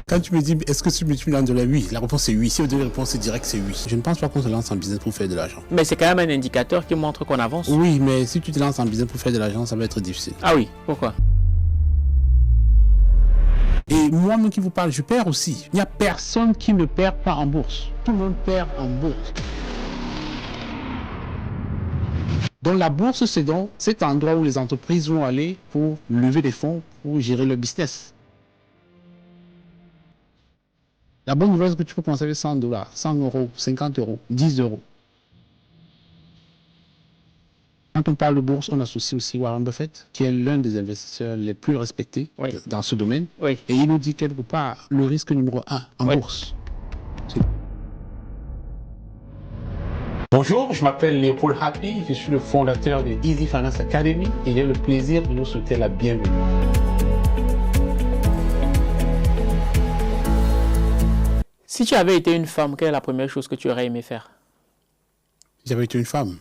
Quand tu me dis, est-ce que tu me millions de dollars? Oui, la réponse est oui. Si on donne la réponse directe, c'est oui. Je ne pense pas qu'on se lance en business pour faire de l'argent. Mais c'est quand même un indicateur qui montre qu'on avance. Oui, mais si tu te lances en business pour faire de l'argent, ça va être difficile. Ah oui, pourquoi? Et moi-même qui vous parle, je perds aussi. Il n'y a personne qui ne perd pas en bourse. Tout le monde perd en bourse. Donc la bourse, c'est donc cet endroit où les entreprises vont aller pour lever des fonds, pour gérer leur business. La bonne nouvelle, c'est que tu peux commencer avec 100 dollars, 100 euros, 50 euros, 10 euros. Quand on parle de bourse, on associe aussi Warren Buffett, qui est l'un des investisseurs les plus respectés dans ce domaine. Oui. Et il nous dit quelque part le risque numéro 1 en bourse. Bonjour, je m'appelle Léopold Happy, je suis le fondateur de Easy Finance Academy et j'ai le plaisir de vous souhaiter la bienvenue. Si tu avais été une femme, quelle est la première chose que tu aurais aimé faire? Si j'avais été une femme,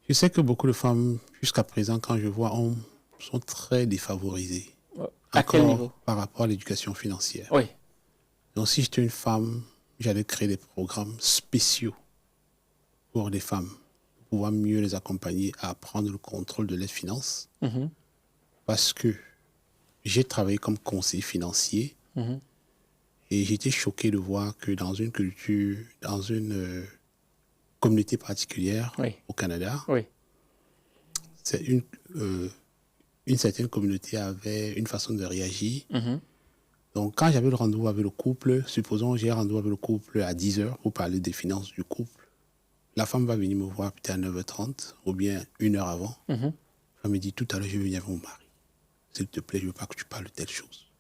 je sais que beaucoup de femmes, jusqu'à présent, quand je vois hommes, sont très défavorisées. À quel niveau? Par rapport à l'éducation financière. Oui. Donc si j'étais une femme, j'allais créer des programmes spéciaux pour des femmes, pour pouvoir mieux les accompagner à prendre le contrôle de leurs finances. Parce que j'ai travaillé comme conseiller financier et j'étais choqué de voir que dans une culture, dans une communauté particulière au Canada, c'est une certaine communauté avait une façon de réagir. Donc, quand j'avais le rendez-vous avec le couple, supposons j'ai un rendez-vous avec le couple à 10h pour parler des finances du couple, la femme va venir me voir peut-être à 9h30 ou bien 1 heure avant. Elle me dit, tout à l'heure, je vais venir avec mon mari. S'il te plaît, je ne veux pas que tu parles de telle chose.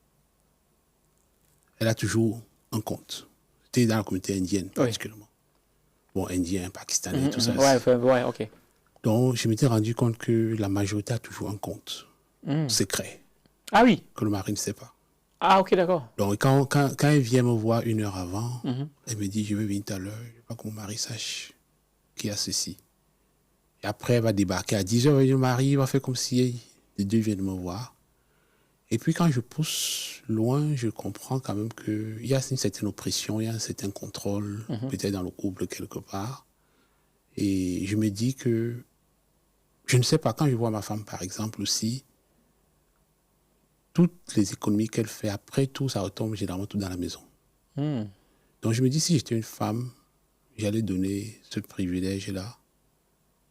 Elle a toujours un compte. C'était dans la communauté indienne, particulièrement. Bon, indien, pakistanais, tout ça. Ok. Donc, je m'étais rendu compte que la majorité a toujours un compte secret. Ah oui. Que le mari ne sait pas. Ah, ok, d'accord. Donc, quand elle vient me voir 1 heure avant, elle me dit, je vais venir tout à l'heure, je ne veux pas que mon mari sache qu'il y a ceci. Et après, elle va débarquer à 10h, le mari va faire comme si les deux viennent me voir. Et puis, quand je pousse loin, je comprends quand même qu'il y a une certaine oppression, il y a un certain contrôle, peut-être dans le couple quelque part. Et je me dis que, je ne sais pas, quand je vois ma femme, par exemple, aussi, toutes les économies qu'elle fait, après tout, ça retombe généralement tout dans la maison. Donc, je me dis, si j'étais une femme, j'allais donner ce privilège-là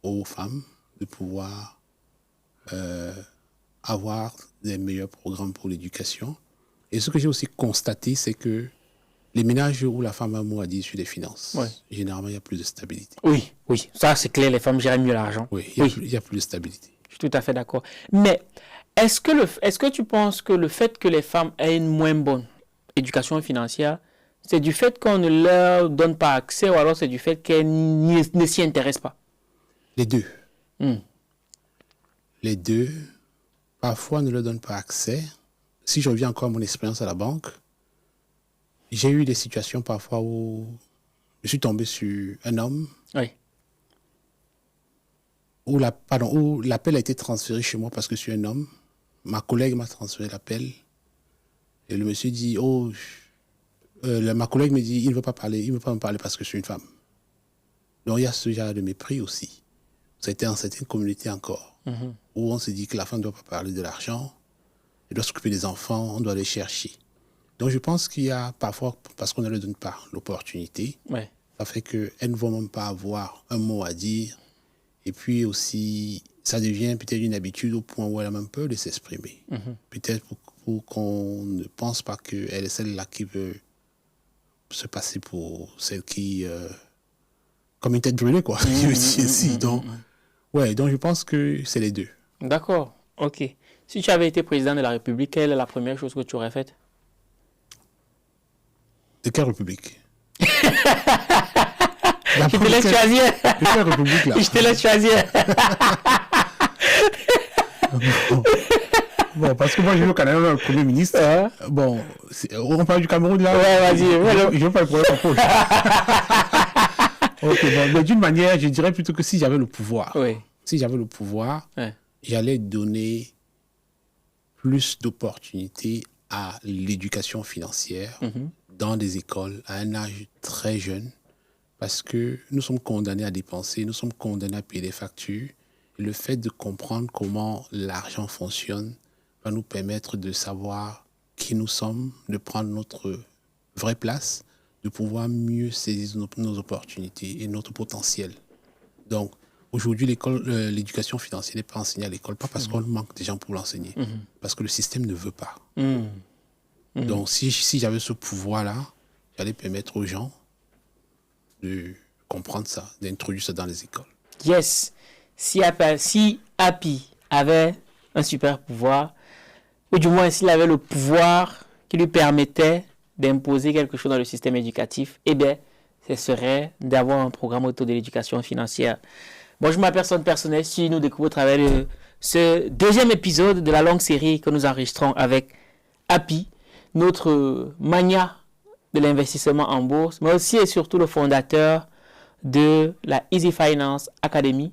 aux femmes de pouvoir avoir des meilleurs programmes pour l'éducation. Et ce que j'ai aussi constaté, c'est que les ménages où la femme a un mot à dire sur les finances, généralement, il y a plus de stabilité. Oui, ça c'est clair, les femmes gèrent mieux l'argent. Oui, il y a plus de stabilité. Je suis tout à fait d'accord. Mais est-ce que tu penses que le fait que les femmes aient une moins bonne éducation financière, c'est du fait qu'on ne leur donne pas accès ou alors c'est du fait qu'elles ne s'y intéressent pas? Les deux. Les deux. Parfois, on ne leur donne pas accès. Si je reviens encore à mon expérience à la banque, j'ai eu des situations parfois où je suis tombé sur un homme où l'appel a été transféré chez moi parce que je suis un homme. Ma collègue m'a transféré l'appel et le monsieur dit, ma collègue me dit, il ne veut pas me parler parce que je suis une femme. Donc, il y a ce genre de mépris aussi. C'était dans certaines communautés encore, où on se dit que la femme ne doit pas parler de l'argent, elle doit s'occuper des enfants, on doit les chercher. Donc je pense qu'il y a parfois, parce qu'on ne leur donne pas l'opportunité, ça fait qu'elles ne vont même pas avoir un mot à dire. Et puis aussi, ça devient peut-être une habitude au point où elle a même peur de s'exprimer. Peut-être pour qu'on ne pense pas qu'elle est celle-là qui veut se passer pour celle qui... comme une tête brûlée, quoi. Donc je pense que c'est les deux. D'accord, ok. Si tu avais été président de la République, quelle est la première chose que tu aurais faite? De quelle République? Je te laisse choisir. De quelle République, là? Je te laisse choisir. Bon, parce que moi, j'ai vu au Canada, le Premier ministre. Bon, on parle du Cameroun, là. Ouais, vas-y. Je ne veux pas le problème pour mais d'une manière, je dirais plutôt que si j'avais le pouvoir, j'allais donner plus d'opportunités à l'éducation financière dans des écoles à un âge très jeune, parce que nous sommes condamnés à dépenser, nous sommes condamnés à payer des factures. Et le fait de comprendre comment l'argent fonctionne va nous permettre de savoir qui nous sommes, de prendre notre vraie place, de pouvoir mieux saisir nos opportunités et notre potentiel. Donc, aujourd'hui, l'éducation financière n'est pas enseignée à l'école, pas parce qu'on manque de gens pour l'enseigner, parce que le système ne veut pas. Donc, si j'avais ce pouvoir-là, j'allais permettre aux gens de comprendre ça, d'introduire ça dans les écoles. Yes. Si Happy avait un super pouvoir, ou du moins s'il avait le pouvoir qui lui permettait d'imposer quelque chose dans le système éducatif, eh bien, ce serait d'avoir un programme autour de l'éducation financière. Moi, je m'appelle personne personnelle. Si nous découvrons au travers de ce deuxième épisode de la longue série que nous enregistrons avec Happy, notre mania de l'investissement en bourse, mais aussi et surtout le fondateur de la Easy Finance Academy.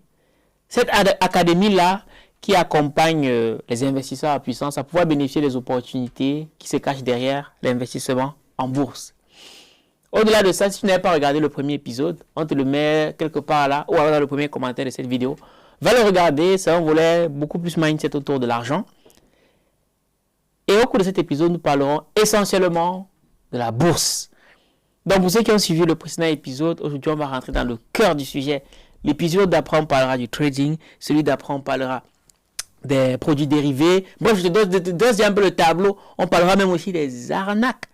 Cette académie-là qui accompagne les investisseurs à puissance à pouvoir bénéficier des opportunités qui se cachent derrière l'investissement en bourse. Au-delà de ça, si tu n'avais pas regardé le premier épisode, on te le met quelque part là, ou alors dans le premier commentaire de cette vidéo. Va le regarder, c'est un volet beaucoup plus mindset autour de l'argent. Et au cours de cet épisode, nous parlerons essentiellement de la bourse. Donc pour ceux qui ont suivi le précédent épisode, aujourd'hui on va rentrer dans le cœur du sujet. L'épisode d'après on parlera du trading, celui d'après on parlera des produits dérivés. Moi je te donne un peu le tableau, on parlera même aussi des arnaques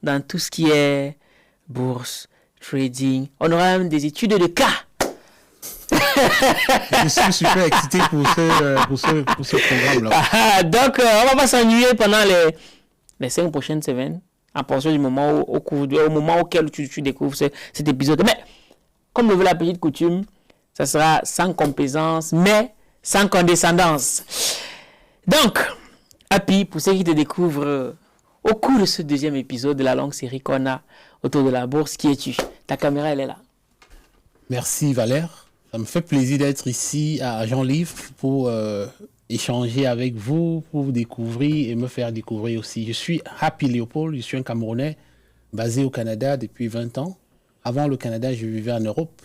dans tout ce qui est bourse, trading. On aura même des études de cas. Je suis super excité pour ce programme-là. Donc, on va pas s'ennuyer pendant les 5 prochaines semaines, à partir du moment au moment auquel tu découvres cet épisode. Mais, comme le veut la petite coutume, ça sera sans complaisance, mais sans condescendance. Donc, Happy, pour ceux qui te découvrent au cours de ce deuxième épisode de la longue série qu'on a autour de la bourse, qui es-tu? Ta caméra, elle est là. Merci Valère. Ça me fait plaisir d'être ici à Jean Livre pour échanger avec vous, pour vous découvrir et me faire découvrir aussi. Je suis Happy Léopold, je suis un Camerounais basé au Canada depuis 20 ans. Avant le Canada, je vivais en Europe.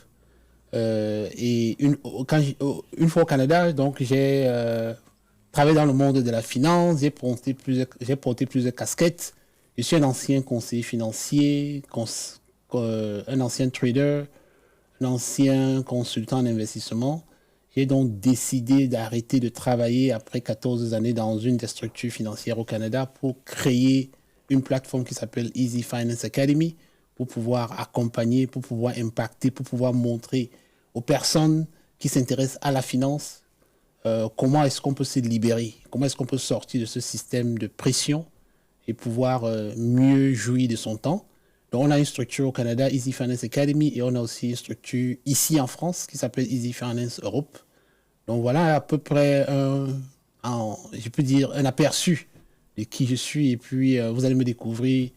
Et une fois au Canada, donc j'ai travaillé dans le monde de la finance, j'ai porté plusieurs casquettes. Je suis un ancien conseiller financier, un ancien trader, un ancien consultant en investissement. J'ai donc décidé d'arrêter de travailler après 14 années dans une des structures financières au Canada pour créer une plateforme qui s'appelle Easy Finance Academy pour pouvoir accompagner, pour pouvoir impacter, pour pouvoir montrer aux personnes qui s'intéressent à la finance comment est-ce qu'on peut se libérer, comment est-ce qu'on peut sortir de ce système de pression et pouvoir mieux jouir de son temps. Donc, on a une structure au Canada, Easy Finance Academy, et on a aussi une structure ici en France qui s'appelle Easy Finance Europe. Donc, voilà à peu près je peux dire, un aperçu de qui je suis. Et puis, vous allez me découvrir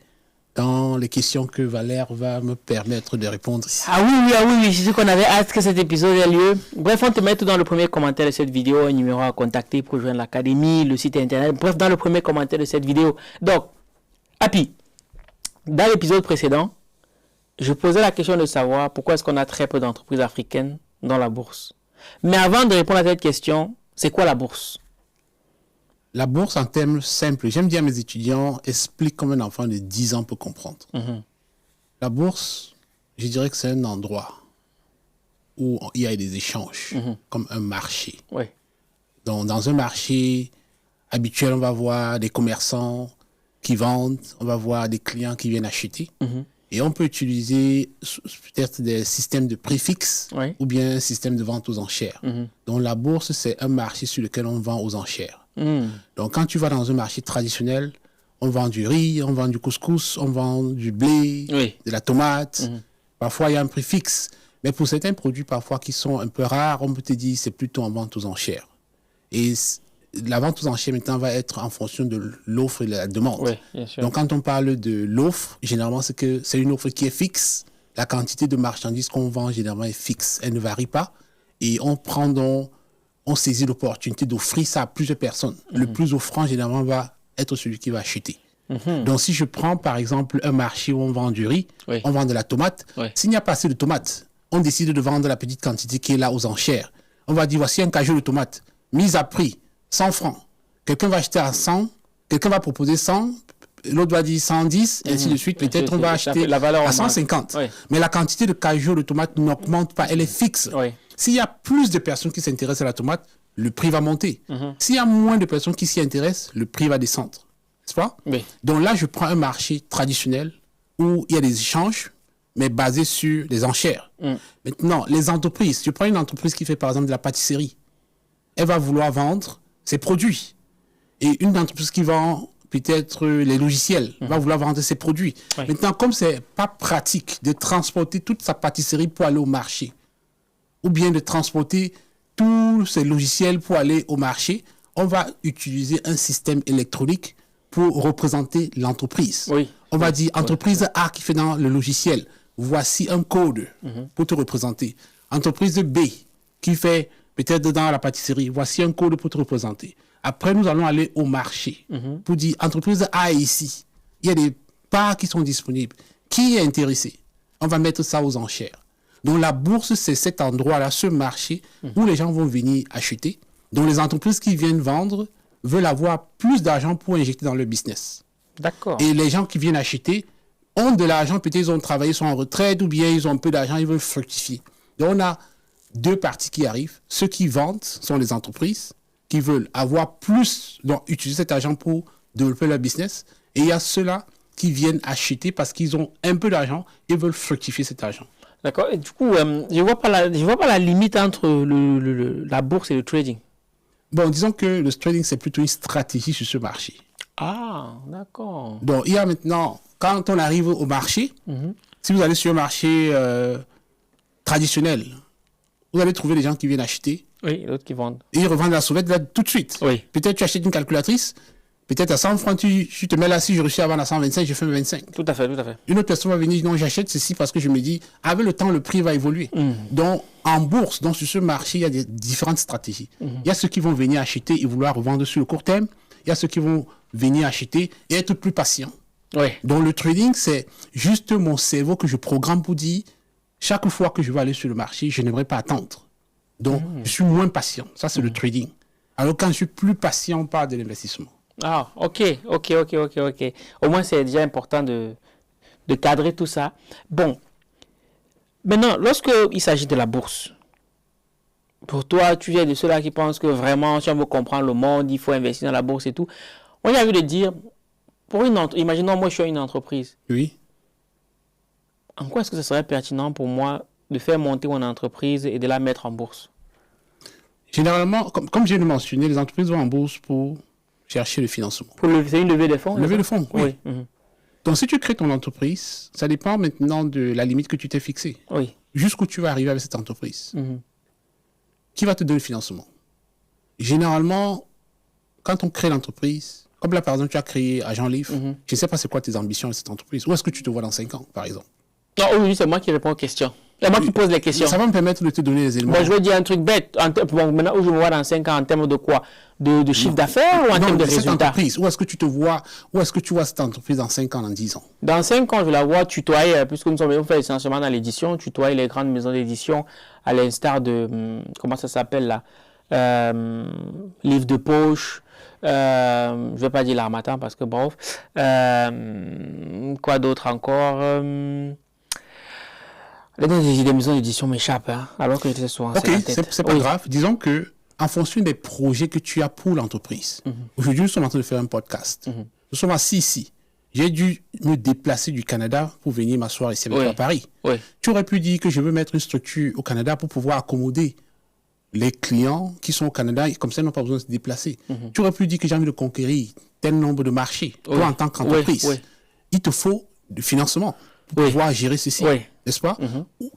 dans les questions que Valère va me permettre de répondre ici. Ah oui, c'est ce qu'on avait hâte que cet épisode ait lieu. Bref, on te met tout dans le premier commentaire de cette vidéo, un numéro à contacter pour rejoindre l'académie, le site internet. Bref, dans le premier commentaire de cette vidéo. Donc, Happy, dans l'épisode précédent, je posais la question de savoir pourquoi est-ce qu'on a très peu d'entreprises africaines dans la bourse. Mais avant de répondre à cette question, c'est quoi la bourse? La bourse, en termes simples, j'aime dire à mes étudiants, explique comme un enfant de 10 ans peut comprendre. La bourse, je dirais que c'est un endroit où il y a des échanges, comme un marché. Ouais. Donc, dans un marché habituel, on va voir des commerçants qui vendent, on va voir des clients qui viennent acheter. Et on peut utiliser peut-être des systèmes de prix fixes ou bien un système de vente aux enchères. Donc, la bourse, c'est un marché sur lequel on vend aux enchères. Donc, quand tu vas dans un marché traditionnel, on vend du riz, on vend du couscous, on vend du blé, de la tomate. Parfois, il y a un prix fixe. Mais pour certains produits, parfois, qui sont un peu rares, on peut te dire c'est plutôt en vente aux enchères. Et la vente aux enchères, maintenant, va être en fonction de l'offre et de la demande. Oui, bien sûr. Donc, quand on parle de l'offre, généralement, c'est que c'est une offre qui est fixe. La quantité de marchandises qu'on vend, généralement, est fixe. Elle ne varie pas. Et on saisit l'opportunité d'offrir ça à plusieurs personnes. Le plus offrant, généralement, va être celui qui va acheter. Donc, si je prends, par exemple, un marché où on vend du riz, on vend de la tomate, s'il n'y a pas assez de tomates, on décide de vendre la petite quantité qui est là aux enchères. On va dire, voici un cajou de tomates, mise à prix, 100 francs. Quelqu'un va acheter à 100, quelqu'un va proposer 100, l'autre va dire 110, et ainsi de suite. Peut-être on va acheter à 150. Mais la quantité de cajou de tomates n'augmente pas, elle est fixe. S'il y a plus de personnes qui s'intéressent à la tomate, le prix va monter. S'il y a moins de personnes qui s'y intéressent, le prix va descendre. N'est-ce pas? Donc là, je prends un marché traditionnel où il y a des échanges, mais basés sur les enchères. Maintenant, les entreprises, tu prends une entreprise qui fait par exemple de la pâtisserie, elle va vouloir vendre ses produits. Et une entreprise qui vend peut-être les logiciels va vouloir vendre ses produits. Maintenant, comme c'est pas pratique de transporter toute sa pâtisserie pour aller au marché, ou bien de transporter tous ces logiciels pour aller au marché, on va utiliser un système électronique pour représenter l'entreprise. On va dire, entreprise A qui fait dans le logiciel, voici un code pour te représenter. Entreprise B qui fait peut-être dans la pâtisserie, voici un code pour te représenter. Après, nous allons aller au marché pour dire, entreprise A est ici. Il y a des parts qui sont disponibles. Qui est intéressé? On va mettre ça aux enchères. Donc, la bourse, c'est cet endroit-là, ce marché où les gens vont venir acheter. Donc, les entreprises qui viennent vendre veulent avoir plus d'argent pour injecter dans le business. D'accord. Et les gens qui viennent acheter ont de l'argent, peut-être ils ont travaillé, sont en retraite, ou bien ils ont un peu d'argent, ils veulent fructifier. Donc, on a deux parties qui arrivent. Ceux qui vendent sont les entreprises qui veulent avoir plus, donc utiliser cet argent pour développer leur business. Et il y a ceux-là qui viennent acheter parce qu'ils ont un peu d'argent et veulent fructifier cet argent. D'accord. Et du coup, je vois pas la limite entre la bourse et le trading. Bon, disons que le trading, c'est plutôt une stratégie sur ce marché. Ah, d'accord. Donc, il y a maintenant, quand on arrive au marché, si vous allez sur un marché traditionnel, vous allez trouver des gens qui viennent acheter. Oui, d'autres qui vendent. Et ils revendent la sauvette là, tout de suite. Peut-être tu achètes une calculatrice, peut-être à 100 francs, tu te mets là, si je réussis à vendre à 125, je fais 25. Tout à fait, tout à fait. Une autre personne va venir, non, j'achète ceci parce que je me dis, avec le temps, le prix va évoluer. Donc, en bourse, donc sur ce marché, il y a des différentes stratégies. Il y a ceux qui vont venir acheter et vouloir revendre sur le court terme. Il y a ceux qui vont venir acheter et être plus patients. Donc, le trading, c'est juste mon cerveau que je programme pour dire, chaque fois que je vais aller sur le marché, je n'aimerais pas attendre. Donc, je suis moins patient. Ça, c'est le trading. Alors, quand je suis plus patient, on parle de l'investissement. Ah, ok. Au moins, c'est déjà important de cadrer tout ça. Bon. Maintenant, lorsqu'il s'agit de la bourse, pour toi, tu es de ceux-là qui pensent que vraiment, si on veut comprendre le monde, il faut investir dans la bourse et tout. On a vu de dire, imaginons, moi, je suis une entreprise. Oui. En quoi est-ce que ce serait pertinent pour moi de faire monter mon entreprise et de la mettre en bourse? Généralement, comme je viens de mentionner, les entreprises vont en bourse pour chercher le financement. C'est une levée de fonds? Levée de fonds, oui. Donc, si tu crées ton entreprise, ça dépend maintenant de la limite que tu t'es fixée. Jusqu'où tu vas arriver avec cette entreprise. Qui va te donner le financement? Généralement, quand on crée l'entreprise, comme là, par exemple, tu as créé Agent Livre, je ne sais pas c'est quoi tes ambitions avec cette entreprise. Où est-ce que tu te vois dans 5 ans, par exemple? Non, oui, c'est moi qui réponds aux questions. C'est moi qui pose les questions. Ça va me permettre de te donner les éléments. Bon, je vais dire un truc bête. Maintenant, où je me vois dans 5 ans, en termes de quoi? De chiffre d'affaires ou en termes de résultats? Où est-ce que tu te vois? Où est-ce que tu vois cette entreprise dans 5 ans, dans 10 ans? Dans 5 ans, je la vois tutoyer, puisque nous sommes fait essentiellement dans l'édition, tutoyer les grandes maisons d'édition, à l'instar de, comment ça s'appelle là? Livre de poche. Je ne vais pas dire l'Harmattan parce que bref. Quoi d'autre encore? Les maisons d'édition m'échappent, hein, alors que j'étais souvent Ok, c'est pas grave. Disons que en fonction des projets que tu as pour l'entreprise, aujourd'hui, nous sommes en train de faire un podcast. Nous sommes assis ici. J'ai dû me déplacer du Canada pour venir m'asseoir ici avec toi à Paris. Tu aurais pu dire que je veux mettre une structure au Canada pour pouvoir accommoder les clients qui sont au Canada, et comme ça, ils n'ont pas besoin de se déplacer. Tu aurais pu dire que j'ai envie de conquérir tel nombre de marchés, toi en tant qu'entreprise. Il te faut du financement pour pouvoir gérer ceci, n'est-ce pas?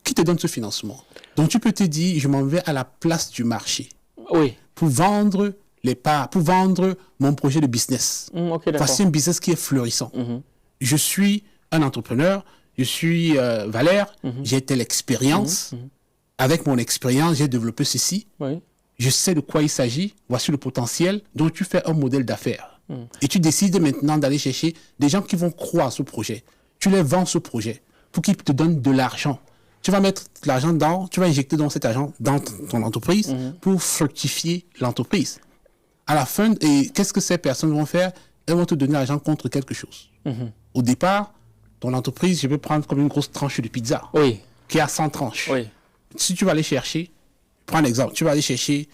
Qui te donne ce financement? Donc, tu peux te dire, je m'en vais à la place du marché pour vendre les parts, pour vendre mon projet de business. Voici un business qui est florissant. Je suis un entrepreneur, je suis Valère, j'ai telle expérience. Avec mon expérience, j'ai développé ceci. Je sais de quoi il s'agit. Voici le potentiel. Donc, tu fais un modèle d'affaires. Et tu décides maintenant d'aller chercher des gens qui vont croire à ce projet. Tu les vends ce projet pour qu'ils te donnent de l'argent. Tu vas mettre de l'argent tu vas injecter dans cet argent dans ton entreprise pour fructifier l'entreprise. À la fin, et qu'est-ce que ces personnes vont faire? Elles vont te donner l'argent contre quelque chose. Au départ, ton entreprise, je vais prendre comme une grosse tranche de pizza qui a 100 tranches. Si tu vas aller chercher, prends un exemple, tu vas aller chercher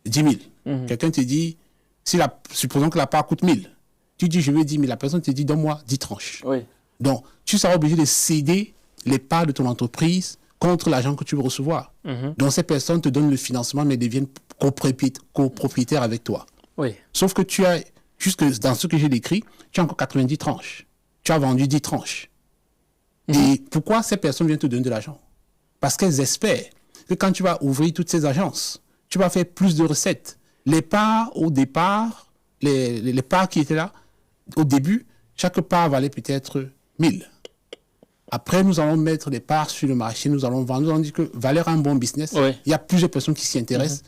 10 000. Quelqu'un te dit, supposons que la part coûte 1 000. Tu dis, je veux 10 000. La personne te dit, donne-moi 10 tranches. Donc, tu seras obligé de céder les parts de ton entreprise contre l'argent que tu veux recevoir. Donc, ces personnes te donnent le financement, mais deviennent copropriétaires avec toi. Sauf que tu as, jusque dans ce que j'ai décrit, tu as encore 90 tranches. Tu as vendu 10 tranches. Et pourquoi ces personnes viennent te donner de l'argent? Parce qu'elles espèrent que quand tu vas ouvrir toutes ces agences, tu vas faire plus de recettes. Les parts, au départ, les parts qui étaient là, au début, chaque part valait peut-être 1000. Après, nous allons mettre des parts sur le marché, nous allons vendre, nous allons dire que Valère a un bon business. Il y a plusieurs personnes qui s'y intéressent.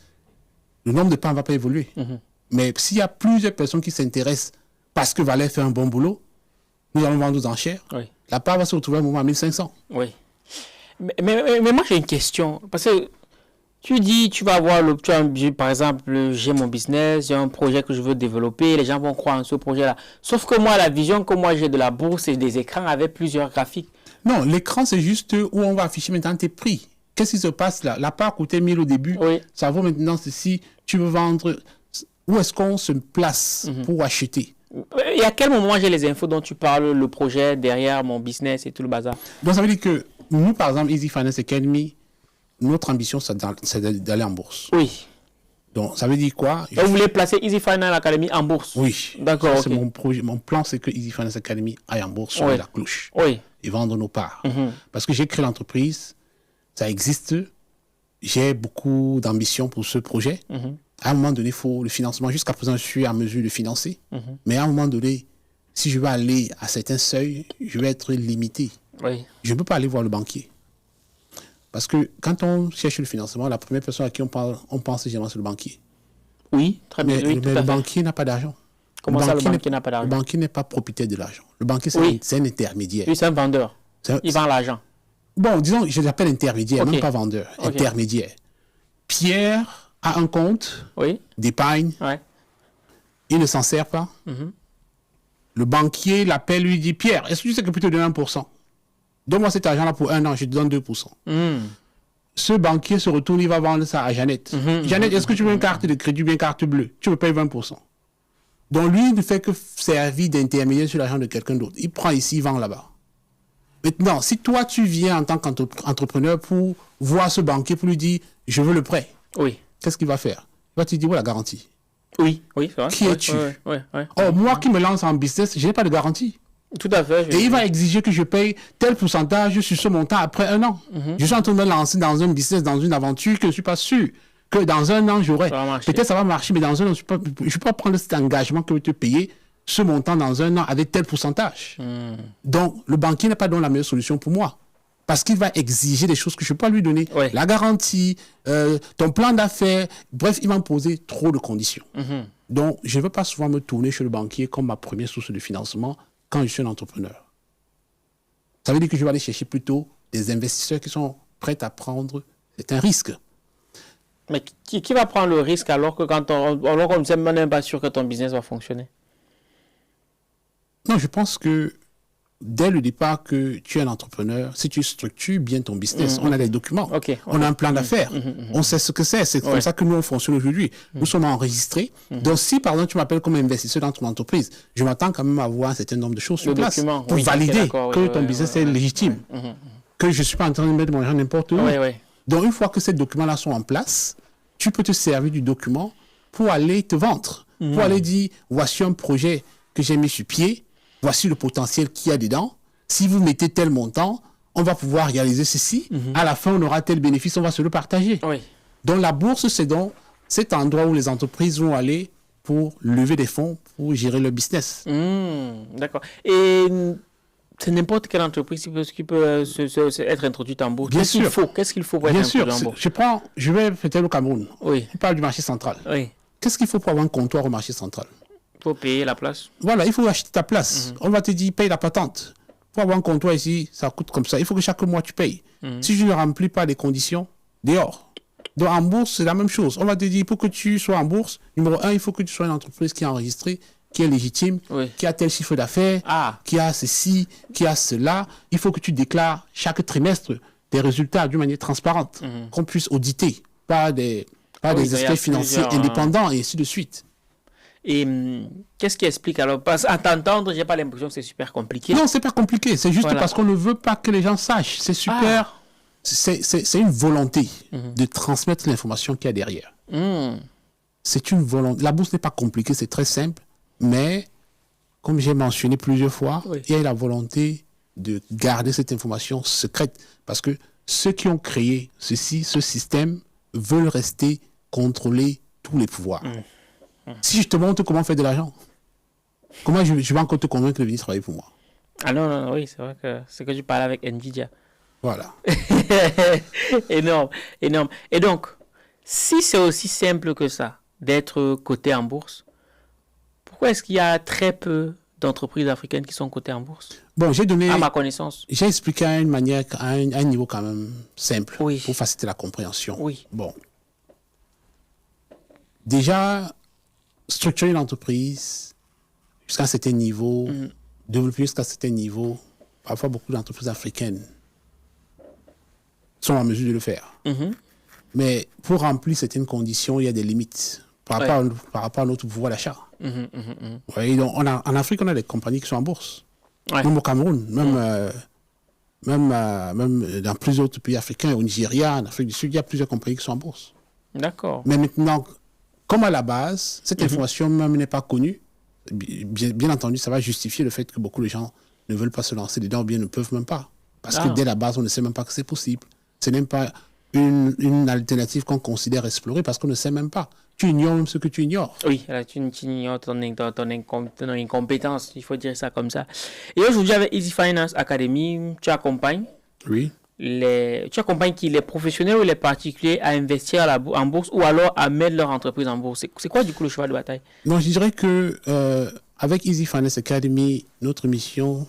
Le nombre de parts ne va pas évoluer. Mais s'il y a plusieurs personnes qui s'intéressent parce que Valère fait un bon boulot, nous allons vendre aux enchères. La part va se retrouver à un moment à 1500. Mais moi, j'ai une question. Parce que tu dis, tu vas avoir, par exemple, j'ai mon business, j'ai un projet que je veux développer, les gens vont croire en ce projet-là. Sauf que moi, la vision que moi j'ai de la bourse, c'est des écrans avec plusieurs graphiques. Non, l'écran, c'est juste où on va afficher maintenant tes prix. Qu'est-ce qui se passe là? La part coûtait 1000 au début. Ça vaut maintenant ceci. Tu veux vendre. Où est-ce qu'on se place pour acheter? Et à quel moment j'ai les infos dont tu parles, le projet derrière mon business et tout le bazar? Donc, ça veut dire que nous, par exemple, Easy Finance Academy, notre ambition, c'est d'aller en bourse. Donc, ça veut dire quoi? Donc, vous voulez placer Easy Finance Academy en bourse? D'accord. C'est mon projet. Mon plan, c'est que Easy Finance Academy aille en bourse sur la cloche et vendre nos parts. Parce que j'ai créé l'entreprise, ça existe, j'ai beaucoup d'ambition pour ce projet. À un moment donné, il faut le financement. Jusqu'à présent, je suis en mesure de financer. Mais à un moment donné, si je veux aller à certains seuils, je vais être limité. Je ne peux pas aller voir le banquier. Parce que quand on cherche le financement, la première personne à qui on pense généralement, c'est le banquier. Très bien. Mais le banquier n'a pas d'argent. Comment ça, le banquier n'a pas d'argent? Le banquier n'est pas propriétaire de l'argent. Le banquier, c'est un intermédiaire. C'est un vendeur. Il vend l'argent. Bon, disons, je l'appelle intermédiaire, même pas vendeur. Intermédiaire. Pierre a un compte d'épargne. Il ne s'en sert pas. Le banquier l'appelle, lui dit, Pierre, est-ce que tu sais que plutôt de 1%? Donne-moi cet argent-là pour 1 an, je te donne 2%. Ce banquier se retourne, il va vendre ça à Jeannette. Jeannette, est-ce que tu veux une carte de crédit ou bien une carte bleue? Tu me payes 20%. Donc lui, il ne fait que servir d'intermédiaire sur l'argent de quelqu'un d'autre. Il prend ici, il vend là-bas. Maintenant, si toi, tu viens en tant qu'entrepreneur pour voir ce banquier, pour lui dire, je veux le prêt, qu'est-ce qu'il va faire? Il va te dire, où est la garantie? C'est vrai. Qui es-tu? Moi qui me lance en business, je n'ai pas de garantie. Tout à fait. Et il va exiger que je paye tel pourcentage sur ce montant après 1 an. Je suis en train de me lancer dans un business, dans une aventure que je ne suis pas sûr que dans 1 an, j'aurai. Peut-être ça va marcher, mais dans 1 an, je ne peux pas prendre cet engagement que je vais te payer ce montant dans 1 an avec tel pourcentage. Donc, le banquier n'est pas donc la meilleure solution pour moi. Parce qu'il va exiger des choses que je ne peux pas lui donner. La garantie, ton plan d'affaires, bref, il va me poser trop de conditions. Donc, je ne veux pas souvent me tourner chez le banquier comme ma première source de financement quand je suis un entrepreneur. Ça veut dire que je vais aller chercher plutôt des investisseurs qui sont prêts à prendre. C'est un risque. Mais qui va prendre le risque alors qu'on ne sait même pas sûr que ton business va fonctionner? Non, je pense que dès le départ que tu es un entrepreneur, si tu structures bien ton business, on a des documents, on a un plan d'affaires, on sait ce que c'est. C'est comme ça que nous, on fonctionne aujourd'hui. Nous sommes enregistrés. Donc, si, par exemple, tu m'appelles comme investisseur dans ton entreprise, je m'attends quand même à avoir un certain nombre de choses sur place pour valider que ton business est légitime, que je ne suis pas en train de mettre mon argent n'importe où. Donc, une fois que ces documents-là sont en place, tu peux te servir du document pour aller te vendre, pour aller dire, voici un projet que j'ai mis sur pied, voici le potentiel qu'il y a dedans. Si vous mettez tel montant, on va pouvoir réaliser ceci. À la fin, on aura tel bénéfice, on va se le partager. Donc, la bourse, c'est donc cet endroit où les entreprises vont aller pour lever des fonds, pour gérer leur business. D'accord. Et c'est n'importe quelle entreprise qui peut être introduite en bourse. Qu'est-ce qu'il faut pour être introduit en bourse? Je vais peut-être au Cameroun. Je parle du marché central. Qu'est-ce qu'il faut pour avoir un comptoir au marché central? faut payer la place. Voilà, il faut acheter ta place. On va te dire, paye la patente. Pour avoir un comptoir ici, ça coûte comme ça. Il faut que chaque mois, tu payes. Si je ne remplis pas les conditions, dehors. Donc, en bourse, c'est la même chose. On va te dire, pour que tu sois en bourse, numéro 1, il faut que tu sois une entreprise qui est enregistrée, qui est légitime, qui a tel chiffre d'affaires, qui a ceci, qui a cela. Il faut que tu déclares chaque trimestre des résultats d'une manière transparente, qu'on puisse auditer, pas des experts financiers indépendants et ainsi de suite. Et qu'est-ce qui explique alors? Parce qu'à t'entendre, j'ai pas l'impression que c'est super compliqué. Non, c'est pas compliqué. C'est juste parce qu'on ne veut pas que les gens sachent. C'est super. C'est une volonté de transmettre l'information qu'il y a derrière. C'est une volonté. La bourse n'est pas compliquée, c'est très simple. Mais, comme j'ai mentionné plusieurs fois, il y a la volonté de garder cette information secrète. Parce que ceux qui ont créé ce système, veulent rester contrôler tous les pouvoirs. Si je te montre comment faire de l'argent, comment je vais encore te convaincre de venir travailler pour moi? Ah non, oui, c'est vrai que c'est que tu parles avec Nvidia. Voilà. Énorme. Et donc, si c'est aussi simple que ça, d'être coté en bourse, pourquoi est-ce qu'il y a très peu d'entreprises africaines qui sont cotées en bourse? Bon, j'ai donné... À ma connaissance. J'ai expliqué à une manière, à un niveau quand même simple, pour faciliter la compréhension. Oui. Bon. Déjà, structurer une entreprise jusqu'à un certain niveau, développer jusqu'à un certain niveau, parfois beaucoup d'entreprises africaines sont en mesure de le faire. Mais pour remplir certaines conditions, il y a des limites par rapport à notre pouvoir d'achat. Donc en Afrique, on a des compagnies qui sont en bourse. Même au Cameroun, même dans plusieurs autres pays africains, au Nigeria, en Afrique du Sud, il y a plusieurs compagnies qui sont en bourse. D'accord. Mais maintenant, comme à la base, cette information même n'est pas connue, bien entendu, ça va justifier le fait que beaucoup de gens ne veulent pas se lancer dedans ou bien ne peuvent même pas. Parce que dès la base, on ne sait même pas que c'est possible. Ce n'est même pas une alternative qu'on considère explorer parce qu'on ne sait même pas. Tu ignores même ce que tu ignores. Oui, tu ignores ton incompétence, il faut dire ça comme ça. Et aujourd'hui, avec Easy Finance Academy, tu accompagnes qui, les professionnels ou les particuliers à investir en bourse ou alors à mettre leur entreprise en bourse. C'est quoi du coup le cheval de bataille? Non, je dirais que avec Easy Finance Academy, notre mission,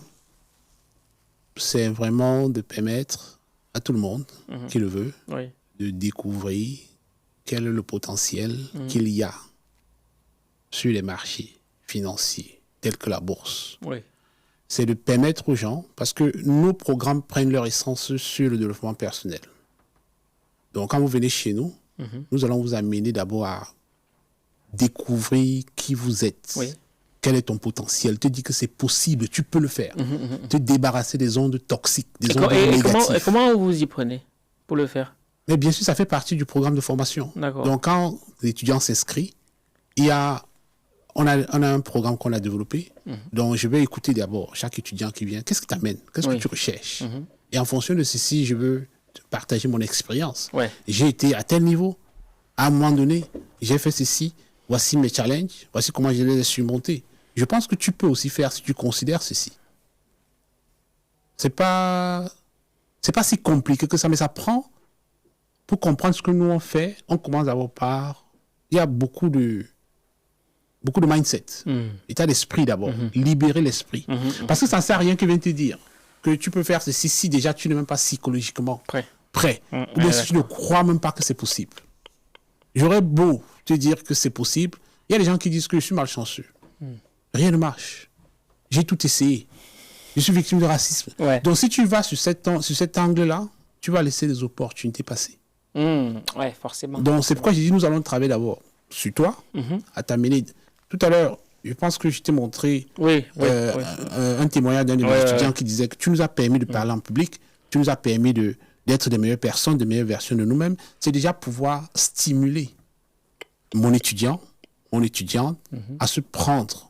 c'est vraiment de permettre à tout le monde qui le veut de découvrir quel est le potentiel qu'il y a sur les marchés financiers tels que la bourse. C'est de permettre aux gens, parce que nos programmes prennent leur essence sur le développement personnel. Donc quand vous venez chez nous, nous allons vous amener d'abord à découvrir qui vous êtes. Quel est ton potentiel? Te dire que c'est possible, tu peux le faire. Te débarrasser des ondes toxiques, des ondes négatives. Et comment vous y prenez pour le faire? Mais bien sûr, ça fait partie du programme de formation. Donc, quand l'étudiant s'inscrit, on a un programme qu'on a développé. Donc, je vais écouter d'abord chaque étudiant qui vient. Qu'est-ce qui t'amène? Qu'est-ce que tu recherches? Et en fonction de ceci, je veux partager mon expérience. J'ai été à tel niveau. À un moment donné, j'ai fait ceci. Voici mes challenges. Voici comment je les ai surmontés. Je pense que tu peux aussi faire si tu considères ceci. C'est pas si compliqué que ça, mais ça prend. Pour comprendre ce que nous on fait, on commence d'abord par... Il y a beaucoup de mindset. État d'esprit d'abord. Libérer l'esprit. Parce que ça ne sert à rien que vient te dire que tu peux faire ceci si déjà tu n'es même pas psychologiquement prêt. Ou bien si tu ne crois même pas que c'est possible. J'aurais beau te dire que c'est possible. Il y a des gens qui disent que je suis malchanceux. Rien ne marche. J'ai tout essayé. Je suis victime de racisme. Donc si tu vas sur cet angle-là, tu vas laisser des opportunités passer. Forcément. Donc, c'est pourquoi j'ai dit nous allons travailler d'abord sur toi, à t'amener. Tout à l'heure, je pense que je t'ai montré un témoignage d'un de mes étudiants qui disait que tu nous as permis de parler en public, tu nous as permis d'être des meilleures personnes, des meilleures versions de nous-mêmes. C'est déjà pouvoir stimuler mon étudiant, mon étudiante à se prendre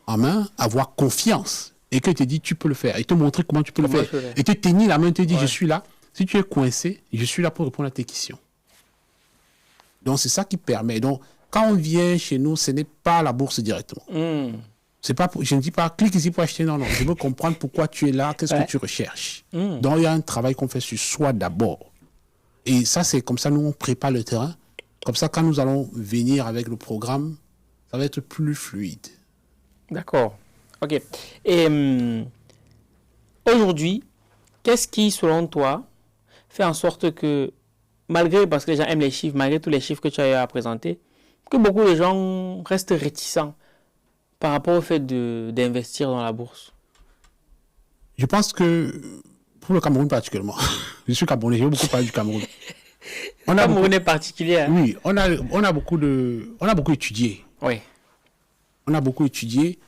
en main, à avoir confiance et que te dit tu peux le faire et te montrer comment tu peux le faire. Et te tenir la main et te dire je suis là. Si tu es coincé, je suis là pour répondre à tes questions. Donc, c'est ça qui permet. Donc, quand on vient chez nous, ce n'est pas la bourse directement. C'est pas je ne dis pas, clique ici pour acheter. Non. Je veux comprendre pourquoi tu es là, qu'est-ce que tu recherches. Donc, il y a un travail qu'on fait sur soi d'abord. Et ça, c'est comme ça, nous, on prépare le terrain. Comme ça, quand nous allons venir avec le programme, ça va être plus fluide. D'accord. OK. Et aujourd'hui, qu'est-ce qui, selon toi, fait en sorte que, malgré, parce que les gens aiment les chiffres, malgré tous les chiffres que tu as eu à présenter, que beaucoup de gens restent réticents par rapport au fait d'investir dans la bourse? Je pense que, pour le Cameroun particulièrement, je suis Camerounais, j'ai beaucoup parlé du Cameroun. Le Cameroun est particulier. Hein? Oui, on a beaucoup étudié. Oui. On a beaucoup étudié.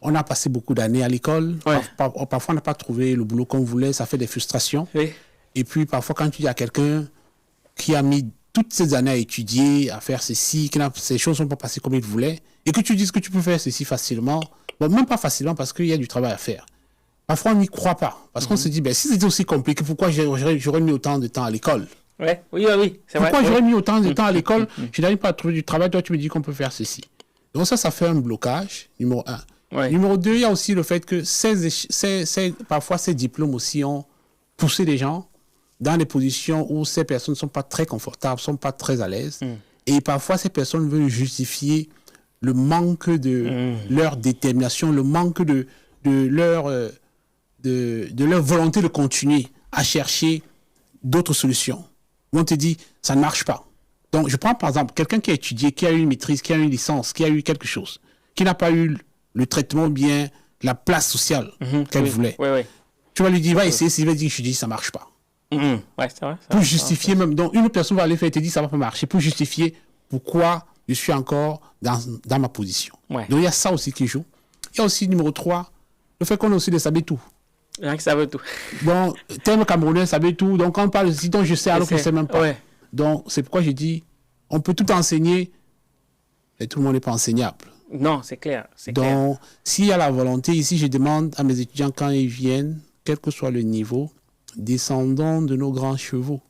On a passé beaucoup d'années à l'école. Ouais. Parfois, on n'a pas trouvé le boulot qu'on voulait. Ça fait des frustrations. Oui. Et puis, parfois, quand tu dis à quelqu'un qui a mis toutes ces années à étudier, à faire ceci, ces choses ne sont pas passées comme il voulait, et que tu dises que tu peux faire ceci facilement, bon, même pas facilement parce qu'il y a du travail à faire. Parfois, on n'y croit pas. Parce qu'on se dit, ben, si c'était aussi compliqué, pourquoi j'aurais mis autant de temps à l'école? Ouais. Oui, c'est vrai. Pourquoi j'aurais mis autant de temps à l'école? Je n'arrive pas à trouver du travail. Toi, tu me dis qu'on peut faire ceci. Donc ça fait un blocage, numéro 1. Ouais. Numéro 2, il y a aussi le fait que parfois ces diplômes aussi ont poussé les gens dans des positions où ces personnes ne sont pas très confortables, ne sont pas très à l'aise. Et parfois, ces personnes veulent justifier le manque de leur détermination, le manque de leur volonté de continuer à chercher d'autres solutions. On te dit, ça ne marche pas. Donc, je prends par exemple quelqu'un qui a étudié, qui a eu une maîtrise, qui a eu une licence, qui a eu quelque chose, qui n'a pas eu le traitement bien, la place sociale qu'elle voulait. Oui. Tu vas lui dire, va essayer, il va dire, je dis, ça ne marche pas. Ouais, c'est vrai. Pour justifier même. Donc, une personne va aller faire et te dire, ça ne va pas marcher, pour justifier pourquoi je suis encore dans ma position. Ouais. Donc, il y a ça aussi qui joue. Il y a aussi, numéro 3, le fait qu'on a aussi des savait tout. Il y en a qui savent tout. Bon, tel Camerounais savait tout. Donc, quand on parle de si donc je sais, alors que je ne sais même pas. Ouais. Donc, c'est pourquoi j'ai dit, on peut tout enseigner, mais tout le monde n'est pas enseignable. Non, c'est clair. Donc, s'il y a la volonté, ici, je demande à mes étudiants, quand ils viennent, quel que soit le niveau, descendons de nos grands chevaux.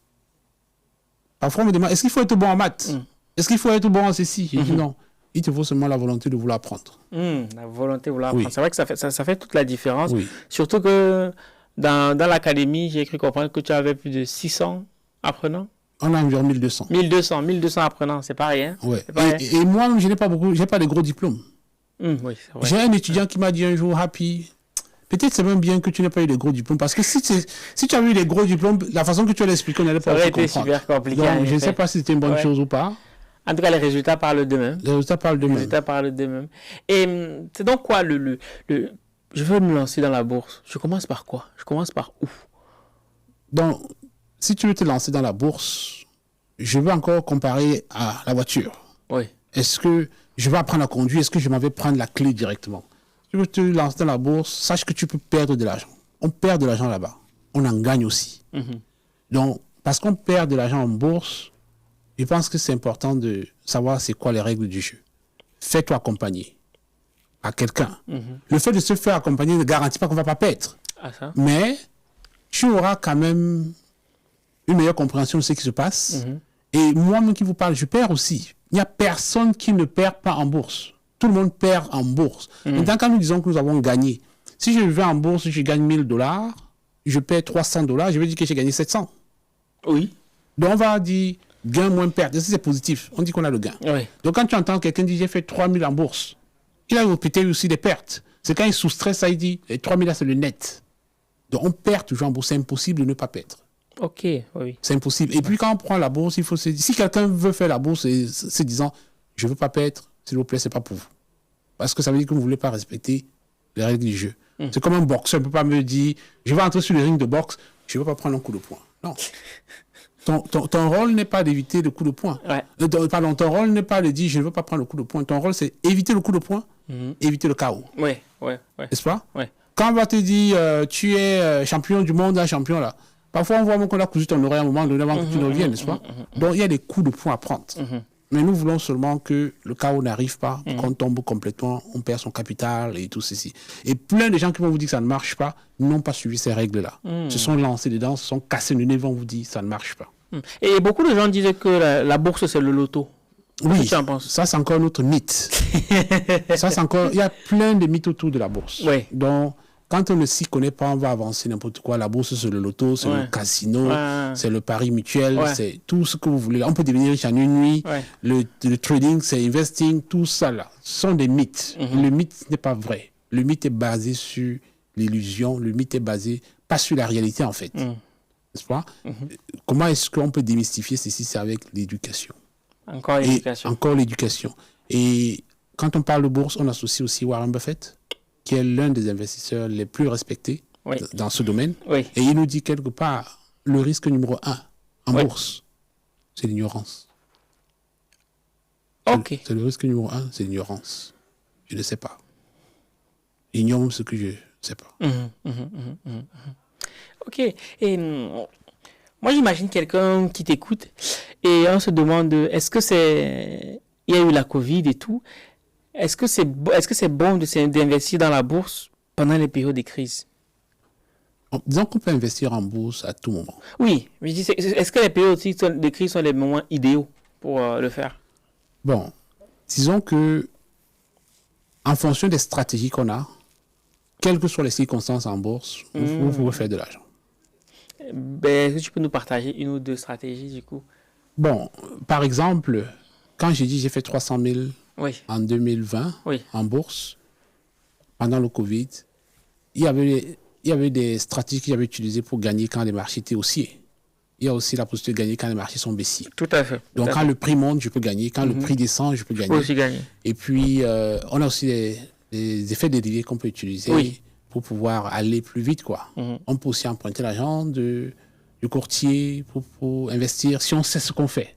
Parfois, on me demande, est-ce qu'il faut être bon en maths? Est-ce qu'il faut être bon en ceci? J'ai dit non. Il te faut seulement la volonté de vouloir apprendre. La volonté de vouloir apprendre. Oui. C'est vrai que ça fait toute la différence. Oui. Surtout que dans l'académie, j'ai cru comprendre que tu avais plus de 600 apprenants. On a environ 1200. 1200 apprenants, c'est pas rien. Ouais. C'est pas rien. Et moi, je n'ai pas de gros diplômes. Oui, c'est vrai. J'ai un étudiant qui m'a dit un jour, Happy, peut-être c'est même bien que tu n'aies pas eu de gros diplômes, parce que si tu as eu des gros diplômes, la façon que tu as expliqué, on n'allait pas Ça aurait aussi été comprendre. super compliqué. Donc, je ne sais pas si c'était une bonne chose ou pas. En tout cas, les résultats parlent d'eux-mêmes. Les résultats parlent d'eux-mêmes. Et c'est donc quoi je veux me lancer dans la bourse. Je commence par quoi? Je commence par où? Donc, si tu veux te lancer dans la bourse, je veux encore comparer à la voiture. Oui. Est-ce que je vais apprendre à conduire? Est-ce que je m'en vais prendre la clé directement? Si tu veux te lancer dans la bourse, sache que tu peux perdre de l'argent. On perd de l'argent là-bas. On en gagne aussi. Donc, parce qu'on perd de l'argent en bourse, je pense que c'est important de savoir c'est quoi les règles du jeu. Fais-toi accompagner par quelqu'un. Le fait de se faire accompagner ne garantit pas qu'on ne va pas perdre. Ah, ça? Mais tu auras quand même une meilleure compréhension de ce qui se passe. Et moi-même qui vous parle, je perds aussi. Il n'y a personne qui ne perd pas en bourse. Tout le monde perd en bourse. Maintenant, quand nous disons que nous avons gagné, si je vais en bourse, je gagne $1000, je perds $300, je veux dire que j'ai gagné 700. Oui. Donc, on va dire gain moins perte. C'est positif. On dit qu'on a le gain. Oui. Donc, quand tu entends quelqu'un dire j'ai fait 3000 en bourse, il a peut-être aussi des pertes. C'est quand il soustrait ça, il dit les 3000 là, c'est le net. Donc, on perd toujours en bourse. C'est impossible de ne pas perdre. Ok, oui. C'est impossible. Et puis, quand on prend la bourse, il faut se dire, si quelqu'un veut faire la bourse et se disant, je ne veux pas perdre, s'il vous plaît, ce n'est pas pour vous. Parce que ça veut dire que vous ne voulez pas respecter les règles du jeu. C'est comme un boxeur. On ne peut pas me dire, je vais entrer sur le ring de boxe, je ne veux pas prendre un coup de poing. Non. Ton rôle n'est pas d'éviter le coup de poing. Ouais. Ton rôle n'est pas de dire, je ne veux pas prendre le coup de poing. Ton rôle, c'est éviter le coup de poing, éviter le chaos. Oui. N'est-ce pas? Oui. Quand on va te dire, tu es champion du monde, un champion là, parfois on voit même qu'on a cousu ton oreille à un moment donné avant que tu ne reviennes, n'est-ce pas? Donc il y a des coups de poing à prendre. Mais nous voulons seulement que le chaos n'arrive pas, qu'on tombe complètement, on perd son capital et tout ceci. Et plein de gens qui vont vous dire que ça ne marche pas n'ont pas suivi ces règles-là. Se sont lancés dedans, se sont cassés le nez, vont vous dire que ça ne marche pas. Et beaucoup de gens disaient que la bourse, c'est le loto. Oui, tu en penses? ça c'est encore un autre mythe. Ça c'est encore, il y a plein de mythes autour de la bourse. Oui. Donc, quand on ne s'y connaît pas, on va avancer n'importe quoi. La bourse, c'est le loto, c'est le casino, c'est le pari mutuel, c'est tout ce que vous voulez. On peut devenir riche en une nuit. Le trading, c'est investing, tout ça là. Ce sont des mythes. Le mythe n'est pas vrai. Le mythe est basé sur l'illusion. Le mythe est basé pas sur la réalité en fait. N'est-ce pas? Comment est-ce qu'on peut démystifier ceci? C'est avec l'éducation. Encore l'éducation. Encore l'éducation. Et quand on parle de bourse, on associe aussi Warren Buffett, qui est l'un des investisseurs les plus respectés dans ce domaine. Et il nous dit quelque part, le risque numéro 1 en bourse, c'est l'ignorance. C'est le risque numéro 1, c'est l'ignorance. Je ne sais pas. J'ignore ce que je ne sais pas. Ok. Et moi, j'imagine quelqu'un qui t'écoute et on se demande, est-ce que c'est... Il y a eu la Covid et tout. Est-ce que c'est bon d'investir dans la bourse pendant les périodes de crise? Disons qu'on peut investir en bourse à tout moment. Oui, mais est-ce que les périodes de crise sont les moments idéaux pour le faire? Bon, disons que en fonction des stratégies qu'on a, quelles que soient les circonstances en bourse, vous pouvez faire de l'argent. Est-ce que tu peux nous partager une ou deux stratégies du coup? Bon, par exemple, quand j'ai dit j'ai fait 300 000 en 2020 en bourse, pendant le Covid, il y avait des stratégies que j'avais utilisées pour gagner quand les marchés étaient haussiers. Il y a aussi la possibilité de gagner quand les marchés sont baissiers. Tout à fait. Donc quand le prix monte, je peux gagner. Quand le prix descend, je peux gagner. Aussi gagner. Et puis, on a aussi des effets de levier qu'on peut utiliser pour pouvoir aller plus vite, quoi. On peut aussi emprunter l'argent du courtier pour investir si on sait ce qu'on fait.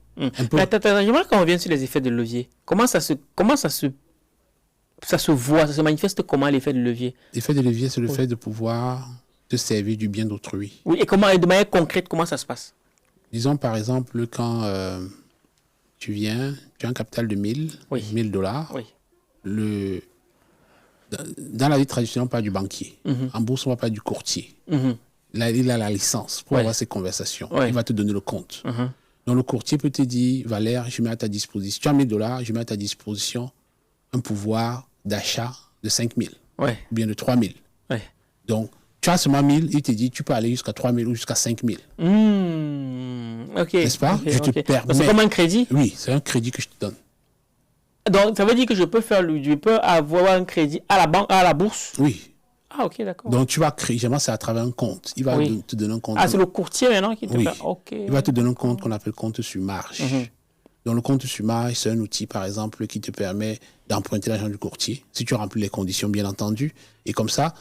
Attends, j'aimerais qu'on revienne sur les effets de levier. Comment ça se voit, ça se manifeste comment l'effet de levier? L'effet de levier, c'est le fait de pouvoir te servir du bien d'autrui. Oui, et de manière concrète, comment ça se passe? Disons par exemple, quand tu as un capital de 1000 dollars. Dans la vie traditionnelle, on parle du banquier. En bourse, on va parler du courtier. Là, il a la licence pour avoir ces conversations. Il va te donner le compte. Donc, le courtier peut te dire, Valère, je mets à ta disposition, tu as 1000 dollars, je mets à ta disposition un pouvoir d'achat de 5000 ou bien de 3000. Donc, tu as seulement 1000, il te dit, tu peux aller jusqu'à 3000 ou jusqu'à 5000. N'est-ce pas? Je te permets. C'est comme un crédit? Oui, c'est un crédit que je te donne. Donc, ça veut dire que je peux avoir un crédit à la banque, à la bourse? Oui. Ah, ok, d'accord. Donc, tu vas créer, généralement, c'est à travers un compte. Il va te donner un compte. Ah, c'est le courtier maintenant qui te fait. Ok. Il va te donner un compte qu'on appelle compte sur marge. Donc, le compte sur marge, c'est un outil, par exemple, qui te permet d'emprunter l'argent du courtier, si tu remplis les conditions, bien entendu. Et comme ça,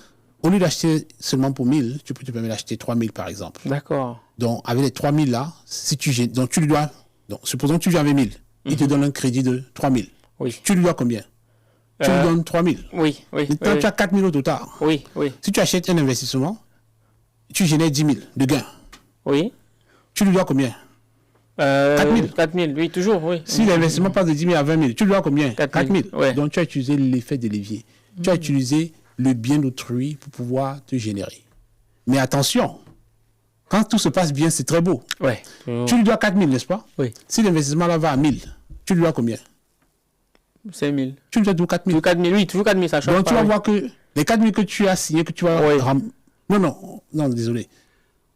au lieu d'acheter seulement pour 1000, tu peux te permettre d'acheter 3000, par exemple. D'accord. Donc, avec les 3000 là, donc tu lui dois, supposons que tu lui avais 1000, il te donne un crédit de 3000. Tu lui dois combien? Tu lui donnes 3000. Maintenant, tu as 4000 au total. Si tu achètes un investissement, tu génères 10 000 de gains. Tu lui dois combien? 4000. 4000, oui, toujours, Si l'investissement passe de 10 000 à 20 000, tu lui dois combien? 4000. Donc, tu as utilisé l'effet de levier. Tu as utilisé le bien d'autrui pour pouvoir te générer. Mais attention, quand tout se passe bien, c'est très beau. Tu lui dois 4000, n'est-ce pas? Si l'investissement là va à 1000, tu lui dois combien? 5000. Tu lui dois toujours 4000. Toujours 4000, oui, toujours 4000, ça change. Donc, tu vas voir que les 4000 que tu as signé, que tu vas... Non, désolé.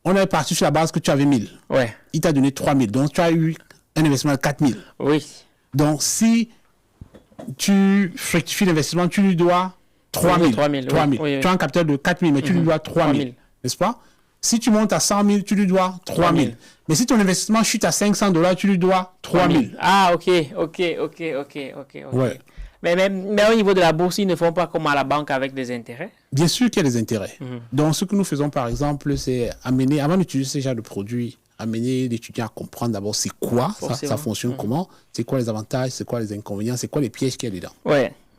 On est parti sur la base que tu avais 1000. Il t'a donné 3000. Donc, tu as eu un investissement de 4000. Donc, si tu fructifies l'investissement, tu lui dois 3000. 3000. Tu as un capital de 4000, mais tu lui dois 3000. N'est-ce pas? Si tu montes à 100 000, tu lui dois 3 000. Mais si ton investissement chute à 500 $, tu lui dois 3 000. Ah, ok. Mais au niveau de la bourse, ils ne font pas comme à la banque avec des intérêts? Bien sûr qu'il y a des intérêts. Donc, ce que nous faisons, par exemple, c'est amener, avant d'utiliser ce genre de produit, amener l'étudiant à comprendre d'abord c'est quoi, ça fonctionne comment, c'est quoi les avantages, c'est quoi les inconvénients, c'est quoi les pièges qu'il y a dedans.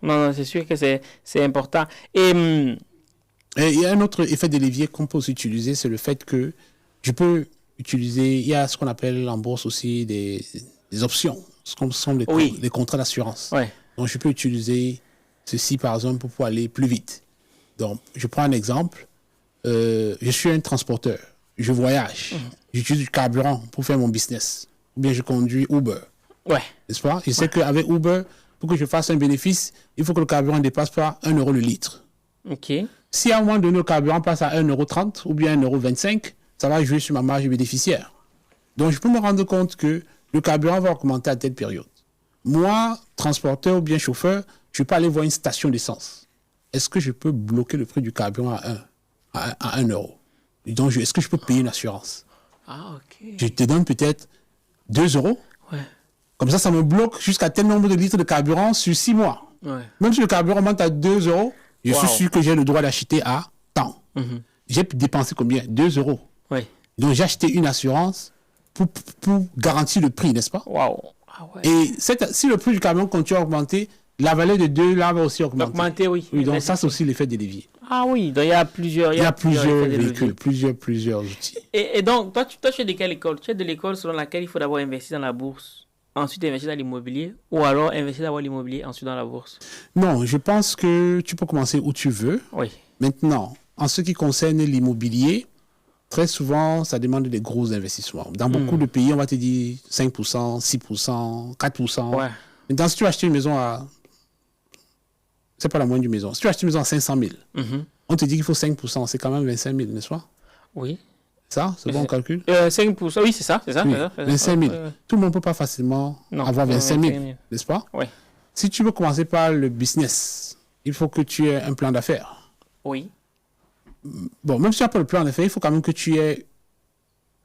Non, c'est sûr que c'est important. Et il y a un autre effet de levier qu'on peut aussi utiliser, c'est le fait que je peux utiliser, il y a ce qu'on appelle en bourse aussi des options, ce qu'on sont les contrats d'assurance. Donc, je peux utiliser ceci, par exemple, pour pouvoir aller plus vite. Donc, je prends un exemple. Je suis un transporteur. Je voyage. J'utilise du carburant pour faire mon business. Ou bien je conduis Uber. N'est-ce pas? Je sais qu'avec Uber, pour que je fasse un bénéfice, il faut que le carburant ne dépasse pas 1 € le litre. Si à un moment donné, le carburant passe à 1,30 € ou bien 1,25 €, ça va jouer sur ma marge bénéficiaire. Donc, je peux me rendre compte que le carburant va augmenter à telle période. Moi, transporteur ou bien chauffeur, je ne vais pas aller voir une station d'essence. Est-ce que je peux bloquer le prix du carburant à 1 €? Donc, est-ce que je peux payer une assurance? Ah, ok. Je te donne peut-être 2 €. Ouais. Comme ça me bloque jusqu'à tel nombre de litres de carburant sur 6 mois. Ouais. Même si le carburant monte à 2 €, je suis sûr que j'ai le droit d'acheter à tant. Mhm. J'ai dépensé combien? 2 €. Ouais. Donc, j'ai acheté une assurance pour garantir le prix, n'est-ce pas? Waouh. Ah ouais. Et si le prix du camion continue à augmenter, la valeur de 2 là va aussi augmenter. Augmenter, oui. Oui, donc ça, c'est aussi l'effet de levier. Ah oui, donc il y a plusieurs, Il y a plusieurs effets de véhicules, levier. plusieurs outils. Et donc, toi, tu es de quelle école? Tu es de l'école selon laquelle il faut d'abord investir dans la bourse, ensuite investir dans l'immobilier, ou alors investir d'abord l'immobilier, ensuite dans la bourse? Non, je pense que tu peux commencer où tu veux. Oui. Maintenant, en ce qui concerne l'immobilier, très souvent, ça demande des gros investissements. Dans beaucoup de pays, on va te dire 5%, 6%, 4%. Ouais. Maintenant, si tu vas acheter une maison à... C'est pas la moindre d'une maison. Si tu achètes une maison à 500 000, on te dit qu'il faut 5%, c'est quand même 25 000, n'est-ce pas? Oui. Ça, c'est bon calcul? 5%, oui, c'est ça. Oui, 25 000. Tout le monde ne peut pas facilement avoir 25 000, n'est-ce pas? Oui. Si tu veux commencer par le business, il faut que tu aies un plan d'affaires. Oui. Bon, même si tu n'as pas le plan d'affaires, il faut quand même que tu aies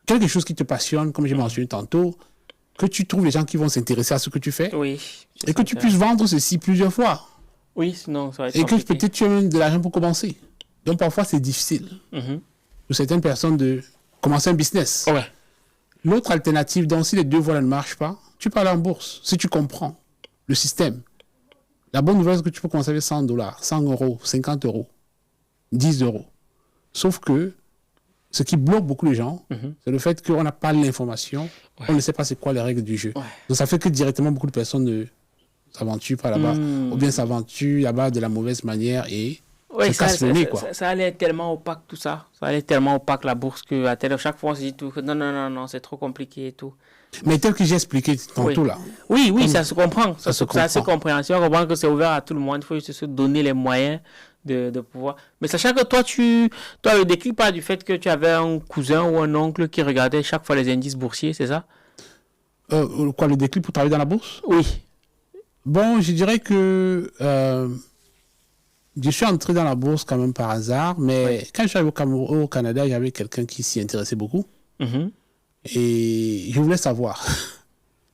quelque chose qui te passionne, comme j'ai mentionné tantôt, que tu trouves les gens qui vont s'intéresser à ce que tu fais. Oui. Et que tu puisses vendre ceci plusieurs fois. Oui, sinon ça va être et que compliqué. peut-être tu as même de l'argent pour commencer. Donc parfois c'est difficile pour certaines personnes de commencer un business. Ouais. L'autre alternative, donc si les deux voies ne marchent pas, tu peux aller en bourse. Si tu comprends le système. La bonne nouvelle, c'est que tu peux commencer avec 100 $, 100 €, 50 €, 10 €. Sauf que ce qui bloque beaucoup les gens, c'est le fait qu'on n'a pas l'information, on ne sait pas c'est quoi les règles du jeu. Ouais. Donc ça fait que directement beaucoup de personnes ne s'aventurent pas là-bas, ou bien s'aventurent là-bas de la mauvaise manière et Oui, se cassent le nez, quoi. Ça allait être tellement opaque tout ça. Ça allait être tellement opaque la bourse que à chaque fois on se dit tout. Non, c'est trop compliqué et tout. Mais tel que j'ai expliqué tantôt là. Oui, ça se comprend. C'est assez comprend. compréhension. On comprend que c'est ouvert à tout le monde. Il faut juste se donner les moyens de pouvoir. Mais sachant que toi, le déclic pas du fait que tu avais un cousin ou un oncle qui regardait chaque fois les indices boursiers, c'est ça? Quoi, le déclic pour travailler dans la bourse? Oui. Bon, je dirais que je suis entré dans la bourse quand même par hasard, mais quand je suis arrivé au Canada, j'avais quelqu'un qui s'y intéressait beaucoup. Et je voulais savoir.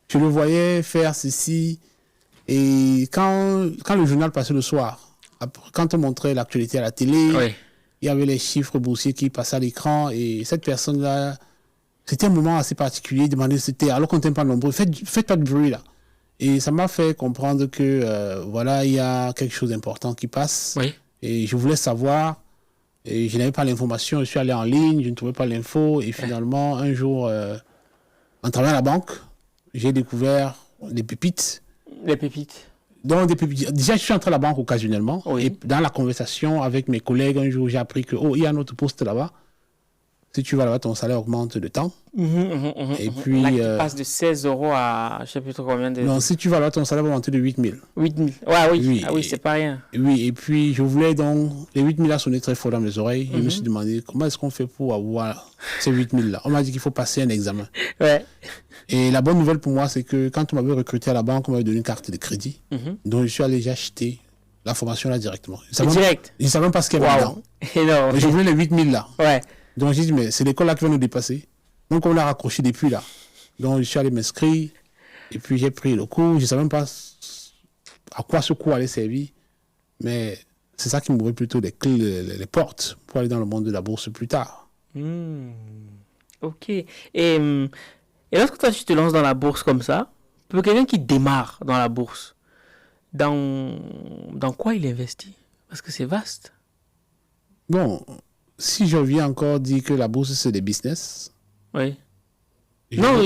Je le voyais faire ceci. Et quand le journal passait le soir, quand on montrait l'actualité à la télé, il y avait les chiffres boursiers qui passaient à l'écran. Et cette personne-là, c'était un moment assez particulier. Il demandait, alors qu'on n'était pas nombreux, faites pas de bruit là. Et ça m'a fait comprendre que, voilà, il y a quelque chose d'important qui passe. Oui. Et je voulais savoir. Et je n'avais pas l'information. Je suis allé en ligne, je ne trouvais pas l'info. Et finalement, un jour, en travaillant à la banque, j'ai découvert des pépites. Les pépites. Donc, des pépites. Déjà, je suis entré à la banque occasionnellement. Oui. Et dans la conversation avec mes collègues, un jour, j'ai appris que, il y a un autre poste là-bas. Si tu vas là-bas, ton salaire augmente de temps. Et puis. Là, qui passe de 16 € à je ne sais plus trop combien de. Non, si tu vas là-bas, ton salaire va augmenter de 8 000. 8 000. Ouais, oui. Oui. Ah oui, c'est pas rien. Oui, et puis je voulais donc. Les 8 000 là sonnaient très fort dans mes oreilles. Je me suis demandé comment est-ce qu'on fait pour avoir ces 8 000 là. On m'a dit qu'il faut passer un examen. Ouais. Et la bonne nouvelle pour moi, c'est que quand on m'avait recruté à la banque, on m'avait donné une carte de crédit. Donc je suis allé acheter la formation là directement. Direct. Je ne savais même pas ce qu'il y avait dedans. Énorme. Mais je voulais les 8 000 là. Ouais. Donc j'ai dit, mais c'est l'école là qui va nous dépasser. Donc on l'a raccroché depuis là. Donc je suis allé m'inscrire. Et puis j'ai pris le cours. Je ne savais même pas à quoi ce cours allait servir. Mais c'est ça qui m'ouvrait plutôt les clés, les portes pour aller dans le monde de la bourse plus tard. Ok. Et lorsque toi tu te lances dans la bourse comme ça, pour quelqu'un qui démarre dans la bourse, dans quoi il investit? Parce que c'est vaste. Bon, si je viens encore dire que la bourse c'est des business. Oui. Non.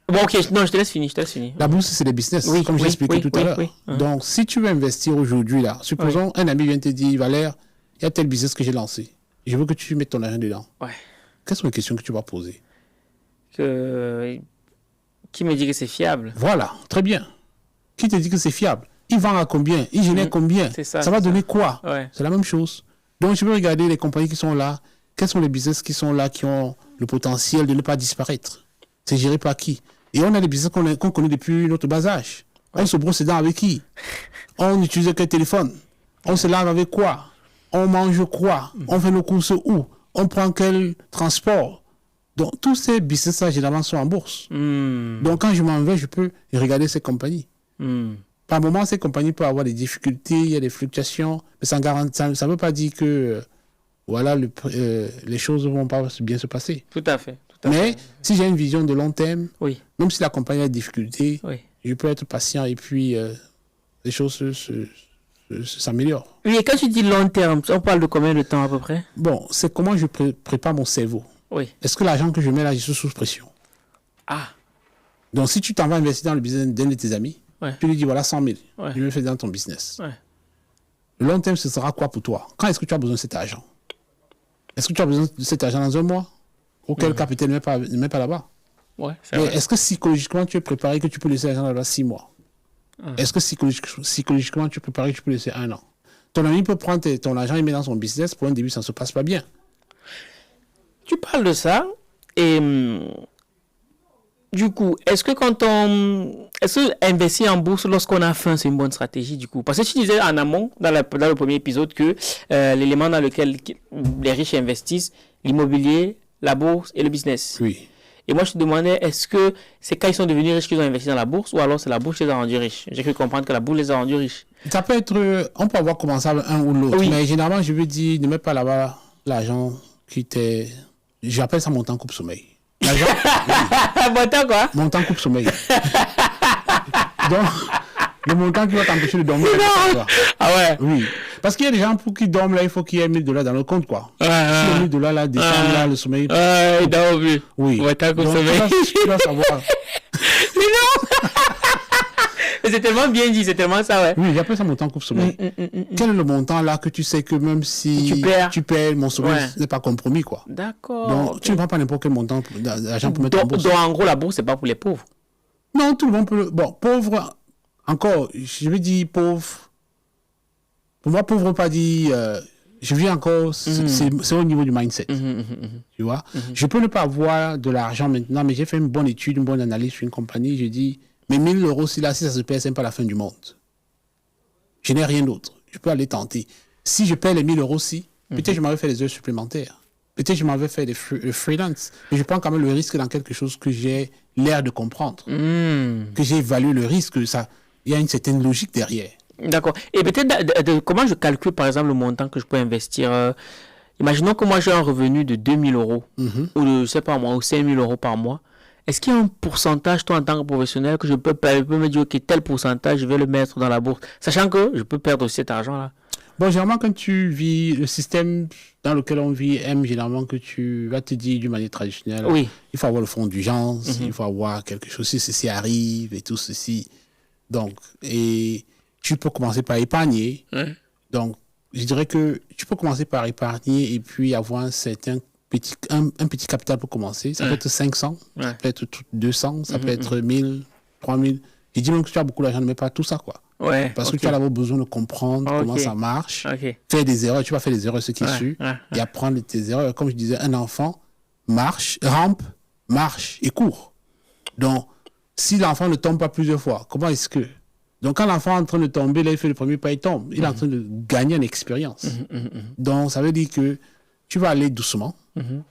Bon, ok, non, je te laisse finir. La bourse c'est des business, comme j'ai expliqué tout à l'heure. Donc, si tu veux investir aujourd'hui là, supposons un ami vient te dire, Valère, il y a tel business que j'ai lancé. Je veux que tu mettes ton argent dedans. Ouais. Quelles sont les questions que tu vas poser? Qui me dit que c'est fiable? Voilà, très bien. Qui te dit que c'est fiable? Il vend à combien? Il génère combien? C'est ça, Ça va donner quoi? Ouais. C'est la même chose. Donc, je veux regarder les compagnies qui sont là. Quels sont les business qui sont là, qui ont le potentiel de ne pas disparaître? C'est géré par qui? Et on a des business qu'on connaît depuis notre bas âge. On se brosse les dents avec qui? On utilise quel téléphone? On se lave avec quoi? On mange quoi? On fait nos courses où? On prend quel transport? Donc, tous ces business-là, généralement, sont en bourse. Donc, quand je m'en vais, je peux regarder ces compagnies. Par moment, ces compagnies peuvent avoir des difficultés, il y a des fluctuations, mais ça ne veut pas dire que voilà, les choses ne vont pas bien se passer. Tout à fait. Mais si j'ai une vision de long terme, oui. Même si la compagnie a des difficultés, oui. Je peux être patient et puis les choses s'améliorent. Oui, et quand tu dis long terme, on parle de combien de temps à peu près? Bon, c'est comment je prépare mon cerveau. Oui. Est-ce que l'argent que je mets là, je suis sous pression? Ah. Donc, si tu t'en vas investir dans le business d'un de tes amis, tu lui dis voilà 100 000, je vais faire dans ton business. Le long terme, ce sera quoi pour toi? Quand est-ce que tu as besoin de cet argent? Est-ce que tu as besoin de cet argent dans un mois? Auquel cas, peut-être ne mets pas là-bas. Mais est-ce que psychologiquement, tu es préparé que tu peux laisser l'argent là-bas 6 mois? Est-ce que psychologiquement, tu es préparé que tu peux laisser 1 an? Ton ami peut prendre ton argent et mettre dans son business. Pour un début, ça ne se passe pas bien. Tu parles de ça et du coup, est-ce que investir en bourse lorsqu'on a faim, c'est une bonne stratégie du coup? Parce que tu disais en amont, dans le premier épisode, que l'élément dans lequel les riches investissent, l'immobilier, la bourse et le business. Oui. Et moi, je te demandais, est-ce que c'est quand ils sont devenus riches qu'ils ont investi dans la bourse ou alors c'est la bourse qui les a rendus riches? J'ai cru comprendre que la bourse les a rendus riches. Ça peut être, on peut avoir commencé avec un ou l'autre, mais généralement, je veux dire, ne mets pas là-bas l'argent qui t'est... J'appelle ça montant coupe-sommeil. L'argent... Montant quoi? Montant coupe-sommeil. Donc, le montant qui va t'empêcher de dormir. Ah ouais? Oui. Parce qu'il y a des gens pour qui dorment là, il faut qu'il y ait 1000 $ dans le compte, quoi. Si les 1000 $ là descendent là, le sommeil. Il dort plus. Oui. Montant coupe-sommeil. Tu dois savoir. Mais non! Mais c'est tellement bien dit, c'est tellement ça, ouais. Oui, j'appelle ça montant coupe-sommeil. Quel est le montant là que tu sais que même si tu perds mon sommeil n'est pas compromis, quoi. D'accord. Donc, tu ne prends pas n'importe quel montant d'argent pour mettre en bourse. Donc, en gros, la bourse, c'est pas pour les pauvres. Non, tout le monde peut. Bon, pauvre, encore, je vais dire pauvre. Pour moi, pauvre, pas dire. Je vis encore, c'est au niveau du mindset. Tu vois, je peux ne pas avoir de l'argent maintenant, mais j'ai fait une bonne étude, une bonne analyse sur une compagnie. Je dis, mais 1000 €, si ça se perd, c'est pas la fin du monde. Je n'ai rien d'autre. Je peux aller tenter. Si je perds les 1000 € aussi, peut-être je m'en vais faire des heures supplémentaires. Peut-être je m'en vais faire des freelance. Mais je prends quand même le risque dans quelque chose que j'ai l'air de comprendre. Que j'ai évalué le risque. Il y a une certaine logique derrière. D'accord. Et peut-être comment je calcule par exemple le montant que je peux investir. Imaginons que moi j'ai un revenu de 2000 € ou de, je sais pas moi, ou 5000 € par mois. Est-ce qu'il y a un pourcentage, toi en tant que professionnel, que je peux me dire ok, tel pourcentage, je vais le mettre dans la bourse, sachant que je peux perdre aussi cet argent-là? Bon, généralement quand tu vis, le système dans lequel on vit aime généralement que tu vas te dire d'une manière traditionnelle. Oui. Il faut avoir le fonds d'urgence, il faut avoir quelque chose si ceci arrive et tout ceci. Donc, et tu peux commencer par épargner. Donc, je dirais que tu peux commencer par épargner et puis avoir un petit capital pour commencer. Ça peut être 500, ça peut être 200, ça peut être 1000, 3000. Je dis même que tu as beaucoup d'argent, ne mets pas tout ça, quoi. Parce que tu vas avoir besoin de comprendre comment ça marche. Faire des erreurs, tu vas faire des erreurs, ce qui est sûr, et apprendre tes erreurs. Comme je disais, un enfant rampe, marche et court. Donc, si l'enfant ne tombe pas plusieurs fois, comment est-ce que... Donc, quand l'enfant est en train de tomber, là, il fait le premier pas, il tombe. Il est en train de gagner en expérience. Donc, ça veut dire que tu vas aller doucement,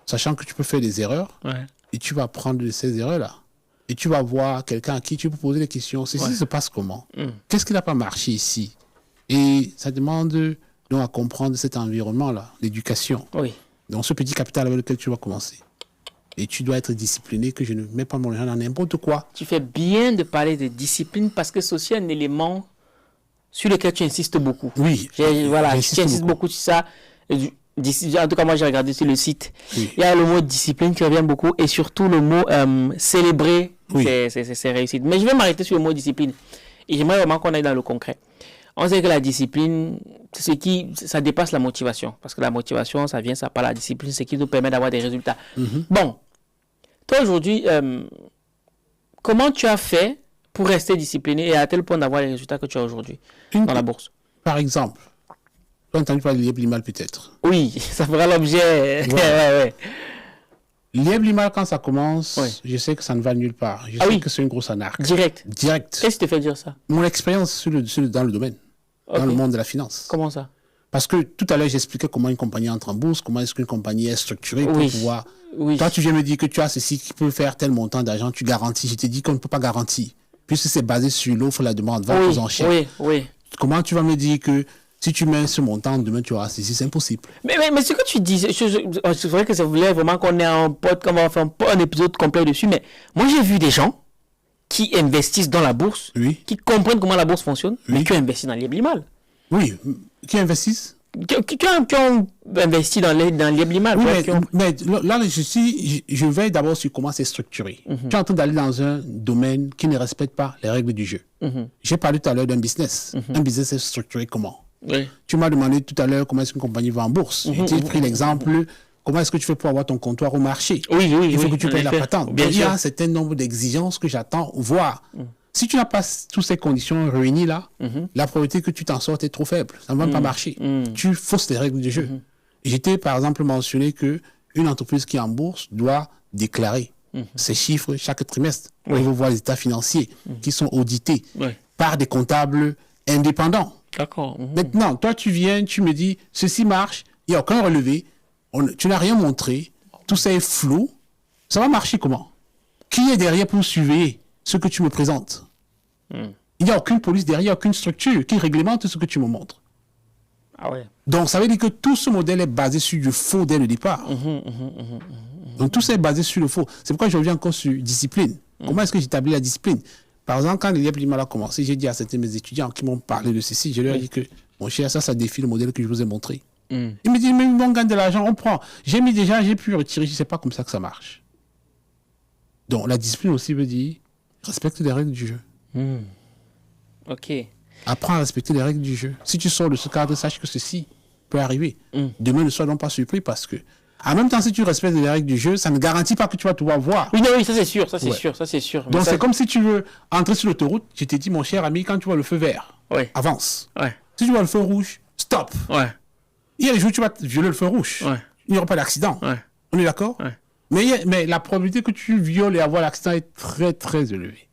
sachant que tu peux faire des erreurs, et tu vas apprendre de ces erreurs-là. Et tu vas voir quelqu'un à qui tu peux poser des questions. Ceci se passe comment? Qu'est-ce qui n'a pas marché ici? Et ça demande donc à comprendre cet environnement-là, l'éducation. Donc, ce petit capital avec lequel tu vas commencer. Et tu dois être discipliné, que je ne mets pas mon argent dans n'importe quoi. Tu fais bien de parler de discipline parce que c'est aussi un élément sur lequel tu insistes beaucoup. Oui. Voilà, tu insistes beaucoup sur ça. En tout cas, moi, j'ai regardé sur le site. Il y a le mot discipline qui revient beaucoup et surtout le mot célébrer ses réussites. Mais je vais m'arrêter sur le mot discipline. Et j'aimerais vraiment qu'on aille dans le concret. On sait que la discipline, ça dépasse la motivation. Parce que la motivation, ça vient par la discipline, ce qui nous permet d'avoir des résultats. Bon. Toi, aujourd'hui, comment tu as fait pour rester discipliné et à tel point d'avoir les résultats que tu as aujourd'hui dans la bourse? Par exemple, Tu as entendu parler de Liebl-Imal peut-être? Oui, ça fera l'objet. Voilà. Ouais. Liebl-Imal, quand ça commence, Ouais. je sais que ça ne va nulle part. Je sais que c'est une grosse anarque. Direct. Direct. Qu'est-ce qui te fait dire ça? Mon expérience dans le domaine, dans le monde de la finance. Comment ça? Parce que tout à l'heure, j'expliquais comment une compagnie entre en bourse, comment est-ce qu'une compagnie est structurée pour pouvoir... Oui. Toi, tu viens me dire que tu as ceci qui peut faire tel montant d'argent, tu garantis. Je te dis qu'on ne peut pas garantir. Puisque c'est basé sur l'offre, la demande, vente aux enchères. Oui. Comment tu vas me dire que si tu mets ce montant, demain tu auras ceci? C'est impossible. Mais ce que tu dis, c'est vrai que ça voulait vraiment qu'on ait un pote, qu'on va faire un épisode complet dessus, mais moi j'ai vu des gens qui investissent dans la bourse, qui comprennent comment la bourse fonctionne, mais qui ont investi dans Liebl-Imal. Oui, qui investissent? Qui ont investi dans Liebl-Imal. Oui, mais là, je vais d'abord sur comment c'est structuré. Tu es en train d'aller dans un domaine qui ne respecte pas les règles du jeu. J'ai parlé tout à l'heure d'un business. Un business est structuré comment? Oui. Tu m'as demandé tout à l'heure comment est-ce qu'une compagnie va en bourse. J'ai pris l'exemple, comment est-ce que tu fais pour avoir ton comptoir au marché? Oui. Il faut que tu payes la patente. Bien Donc, il y sûr. a un certain nombre d'exigences que j'attends voir. Si tu n'as pas toutes ces conditions réunies là, la probabilité que tu t'en sortes est trop faible. Ça ne va pas marcher. Tu fausses les règles du jeu. J'étais par exemple mentionné qu'une entreprise qui est en bourse doit déclarer ses chiffres chaque trimestre. On veut voir les états financiers qui sont audités par des comptables indépendants. D'accord. Maintenant, toi, tu viens, tu me dis, ceci marche, il n'y a aucun relevé, tu n'as rien montré, tout ça est flou. Ça va marcher comment? Qui est derrière pour surveiller ce que tu me présentes? Il n'y a aucune police derrière, aucune structure qui réglemente ce que tu me montres. Ah ouais. Donc, ça veut dire que tout ce modèle est basé sur du faux dès le départ. Donc, tout ça est basé sur le faux. C'est pourquoi je reviens encore sur discipline. Comment est-ce que j'établis la discipline? Par exemple, quand Liebl-Imal a commencé, j'ai dit à certains de mes étudiants qui m'ont parlé de ceci, je leur ai dit que, mon cher, ça défie le modèle que je vous ai montré. Ils me disent, mais on gagne de l'argent, on prend. J'ai pu retirer, c'est pas comme ça que ça marche. Donc, la discipline aussi veut dire, respecte les règles du jeu. Ok. Apprends à respecter les règles du jeu. Si tu sors de ce cadre, sache que ceci peut arriver. Demain, ne sois donc pas surpris parce que, en même temps, si tu respectes les règles du jeu, ça ne garantit pas que tu vas tout voir. Oui, ça c'est sûr, ça c'est sûr. Donc, ça... c'est comme si tu veux entrer sur l'autoroute. Je t'ai dit, mon cher ami, quand tu vois le feu vert, avance. Si tu vois le feu rouge, stop. Il y a des jours où tu vas violer le feu rouge. Il n'y aura pas d'accident. On est d'accord? Mais la probabilité que tu violes et avoir l'accident est très, très élevée.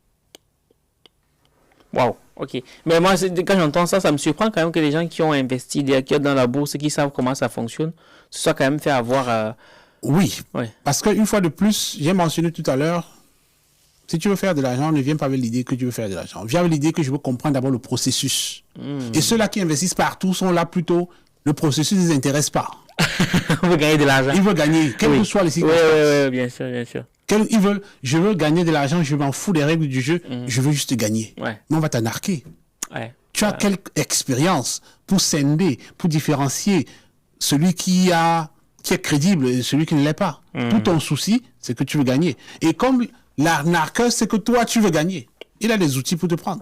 Waouh, ok. Mais moi, quand j'entends ça, ça me surprend quand même que les gens qui ont investi, qui sont dans la bourse, qui savent comment ça fonctionne, se soient quand même fait avoir... Oui, parce qu'une fois de plus, j'ai mentionné tout à l'heure, si tu veux faire de l'argent, ne viens pas avec l'idée que tu veux faire de l'argent. Viens avec l'idée que je veux comprendre d'abord le processus. Et ceux-là qui investissent partout sont là plutôt, le processus ne les intéresse pas. On veut gagner de l'argent. Ils veulent gagner, quelles que soient les circonstances. Oui, bien sûr. Je veux gagner de l'argent, je m'en fous des règles du jeu, je veux juste gagner. Mais on va t'anarquer. Tu as quelle expérience pour scinder, pour différencier celui qui est crédible et celui qui ne l'est pas. Tout ton souci, c'est que tu veux gagner. Et comme l'arnaqueur, c'est que toi, tu veux gagner. Il a les outils pour te prendre.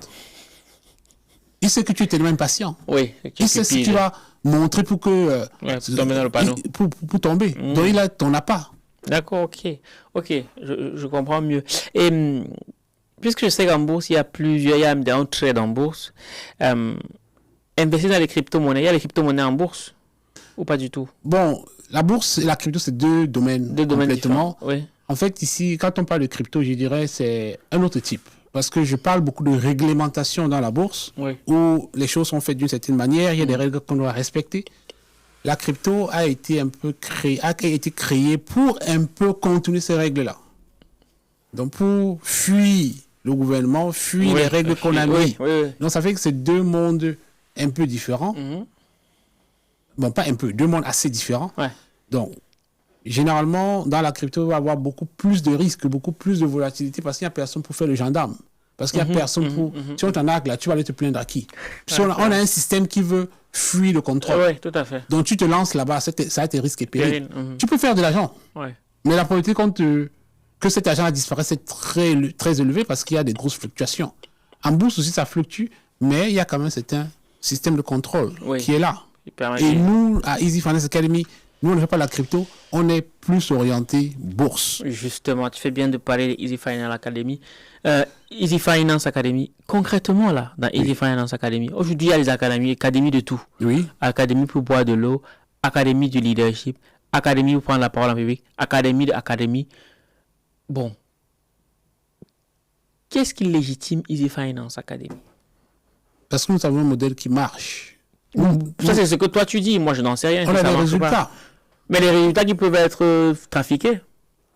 Il sait que tu es tellement impatient. Il sait ce qu'il va montrer pour que... pour tomber dans le panneau. Pour tomber. Donc, il a ton appât. D'accord, ok, je comprends mieux. Et puisque je sais qu'en bourse, il y a un trade en bourse, investir dans les crypto-monnaies, il y a les crypto-monnaies en bourse ou pas du tout? Bon, la bourse et la crypto, c'est deux domaines complètement. En fait, ici, quand on parle de crypto, je dirais c'est un autre type. Parce que je parle beaucoup de réglementation dans la bourse, où les choses sont faites d'une certaine manière, il y a des règles qu'on doit respecter. La crypto a été créée pour un peu contourner ces règles-là. Donc, pour fuir le gouvernement, fuir les règles qu'on a mises. Donc, ça fait que c'est deux mondes un peu différents. Bon, pas un peu, deux mondes assez différents. Donc, généralement, dans la crypto, on va avoir beaucoup plus de risques, beaucoup plus de volatilité parce qu'il n'y a personne pour faire le gendarme. Parce qu'il n'y a personne pour... Si on t'en a là, tu vas aller te plaindre à qui? On a un système qui veut fuir le contrôle. Tout à fait. Donc, tu te lances là-bas, ça a tes risques et périls. Tu peux faire de l'argent. Mais la probabilité que cet argent disparaisse, c'est très, très élevé parce qu'il y a des grosses fluctuations. En bourse aussi, ça fluctue, mais il y a quand même un système de contrôle qui est là. Et nous, à Easy Finance Academy, Nous, on ne fait pas la crypto, on est plus orienté bourse. Justement, tu fais bien de parler de Easy Finance Academy. Easy Finance Academy, concrètement, là, dans Easy Finance Academy, aujourd'hui, il y a les académies de tout. Oui. Académie pour boire de l'eau, académie du leadership, académie pour prendre la parole en public, académie de académie. Bon. Qu'est-ce qui légitime Easy Finance Academy? Parce que nous avons un modèle qui marche. Ça, c'est ce que toi tu dis. Moi, je n'en sais rien. On a des résultats. Pas. Mais les résultats qui peuvent être trafiqués.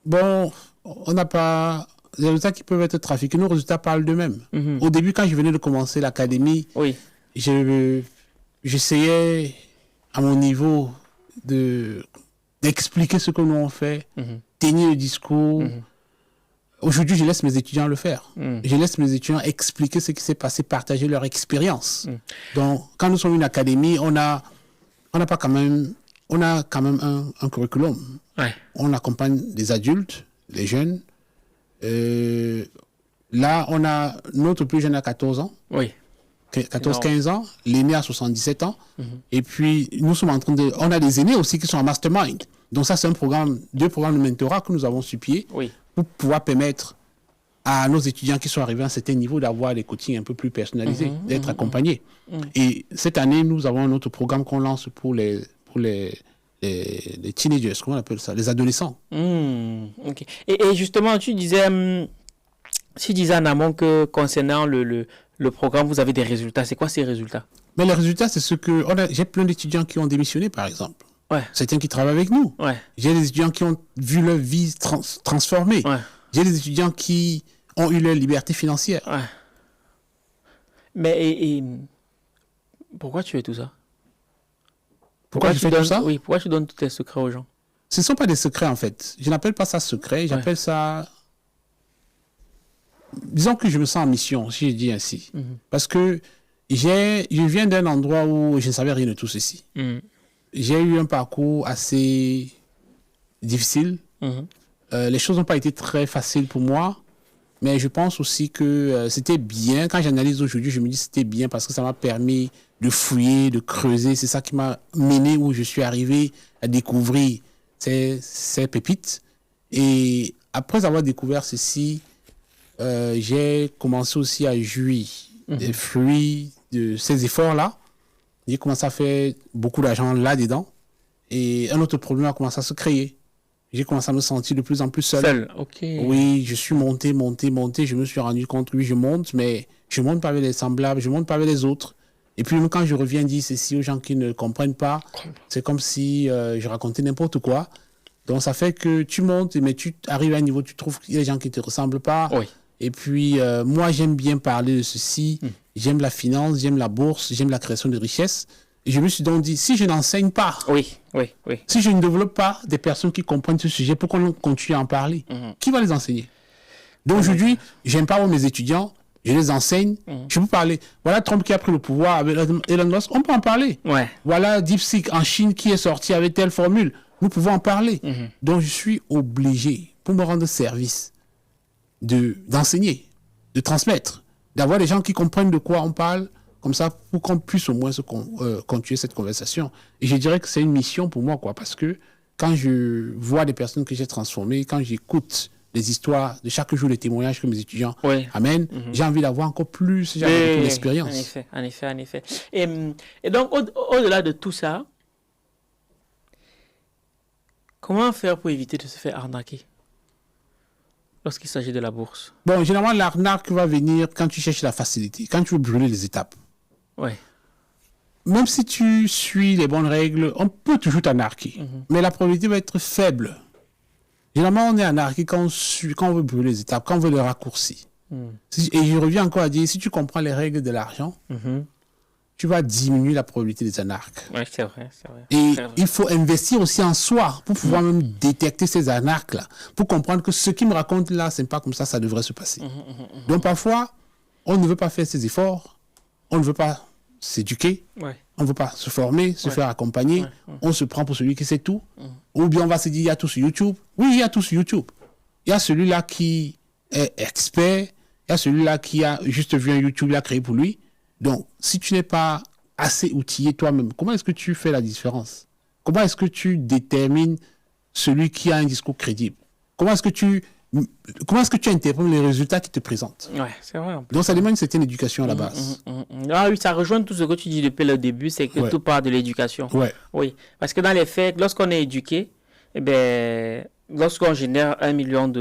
Bon, on n'a pas les résultats qui peuvent être trafiqués. Nos résultats parlent d'eux-mêmes. Au début, quand je venais de commencer l'académie, oui. J'essayais à mon niveau d'expliquer ce que nous on fait, tenir le discours. Aujourd'hui, je laisse mes étudiants le faire. Je laisse mes étudiants expliquer ce qui s'est passé, partager leur expérience. Donc, quand nous sommes une académie, on a quand même un curriculum. Ouais. On accompagne des adultes, des jeunes. Là, on a notre plus jeune à 14 ans. Oui. 14-15 ans, l'aîné à 77 ans. Et puis, nous sommes en train de... On a des aînés aussi qui sont en mastermind. Donc ça, c'est deux programmes de mentorat que nous avons sur pied pour pouvoir permettre à nos étudiants qui sont arrivés à un certain niveau d'avoir des coachings un peu plus personnalisés, d'être accompagnés. Et cette année, nous avons un autre programme qu'on lance pour les teenagers, comment on appelle ça, les adolescents. Okay. Et justement, tu disais en amont que concernant le programme, vous avez des résultats. C'est quoi ces résultats? Mais les résultats, c'est ce que... J'ai plein d'étudiants qui ont démissionné, par exemple. Ouais. Certains qui travaillent avec nous. Ouais. J'ai des étudiants qui ont vu leur vie transformée. Ouais. J'ai des étudiants qui ont eu leur liberté financière. Ouais. Mais pourquoi tu fais tout ça? Pourquoi je fais tout ça? Oui, pourquoi tu donnes tous tes secrets aux gens? Ce ne sont pas des secrets, en fait. Je n'appelle pas ça secret, j'appelle ça... Disons que je me sens en mission, si je dis ainsi. Parce que je viens d'un endroit où je ne savais rien de tout ceci. J'ai eu un parcours assez difficile. Les choses n'ont pas été très faciles pour moi. Mais je pense aussi que c'était bien. Quand j'analyse aujourd'hui, je me dis que c'était bien parce que ça m'a permis de fouiller, de creuser. C'est ça qui m'a mené où je suis arrivé à découvrir ces pépites. Et après avoir découvert ceci, j'ai commencé aussi à jouir des fruits de ces efforts-là. J'ai commencé à faire beaucoup d'argent là-dedans. Et un autre problème a commencé à se créer. J'ai commencé à me sentir de plus en plus seul. Ok. Oui, je suis monté. Je me suis rendu compte, oui, je monte, mais je monte pas avec les semblables, je monte pas avec les autres. Et puis même quand je reviens dire ceci aux gens qui ne comprennent pas, c'est comme si je racontais n'importe quoi. Donc ça fait que tu montes, mais tu arrives à un niveau, tu trouves qu'il y a des gens qui ne te ressemblent pas. Oui. Et puis moi, j'aime bien parler de ceci. J'aime la finance, j'aime la bourse, j'aime la création de richesses. Et je me suis donc dit, si je n'enseigne pas, si je ne développe pas des personnes qui comprennent ce sujet, pourquoi on continue à en parler? Qui va les enseigner? Donc aujourd'hui, j'aime pas mes étudiants, je les enseigne, je peux parler. Voilà Trump qui a pris le pouvoir avec Elon Musk, on peut en parler. Ouais. Voilà DeepSeek en Chine qui est sorti avec telle formule, nous pouvons en parler. Donc je suis obligé, pour me rendre service, d'enseigner, de transmettre, d'avoir des gens qui comprennent de quoi on parle, comme ça, pour qu'on puisse au moins continuer cette conversation. Et je dirais que c'est une mission pour moi, parce que quand je vois des personnes que j'ai transformées, quand j'écoute les histoires de chaque jour, les témoignages que mes étudiants amènent, j'ai envie d'avoir encore plus d'expérience. En effet. Et donc, au-delà de tout ça, comment faire pour éviter de se faire arnaquer lorsqu'il s'agit de la bourse? Bon, généralement, l'arnaque va venir quand tu cherches la facilité, quand tu veux brûler les étapes. Ouais. Même si tu suis les bonnes règles, on peut toujours t'anarquer. Mais la probabilité va être faible. Généralement, on est anarqué quand on veut brûler les étapes, quand on veut les raccourcir. Et je reviens encore à dire, si tu comprends les règles de l'argent, tu vas diminuer la probabilité des anarques. Oui, c'est vrai. Et il faut investir aussi en soi pour pouvoir même détecter ces anarques-là, pour comprendre que ce qu'ils me racontent là, c'est pas comme ça devrait se passer. Donc parfois, on ne veut pas faire ces efforts, on ne veut pas s'éduquer, on ne veut pas se former, se faire accompagner, on se prend pour celui qui sait tout, ou bien on va se dire, il y a tout sur YouTube. Oui, il y a tout sur YouTube. Il y a celui-là qui est expert, il y a celui-là qui a juste vu un YouTube, il a créé pour lui. Donc, si tu n'es pas assez outillé toi-même, comment est-ce que tu fais la différence? Comment est-ce que tu détermines celui qui a un discours crédible? Comment est-ce que tu interprètes les résultats qu'il te présente? Ouais, c'est vrai. Donc, ça demande une certaine éducation à la base. Ah oui, ça rejoint tout ce que tu dis depuis le début, c'est que tout part de l'éducation. Ouais. Oui, parce que dans les faits, lorsqu'on est éduqué, eh ben, lorsqu'on génère $1 million,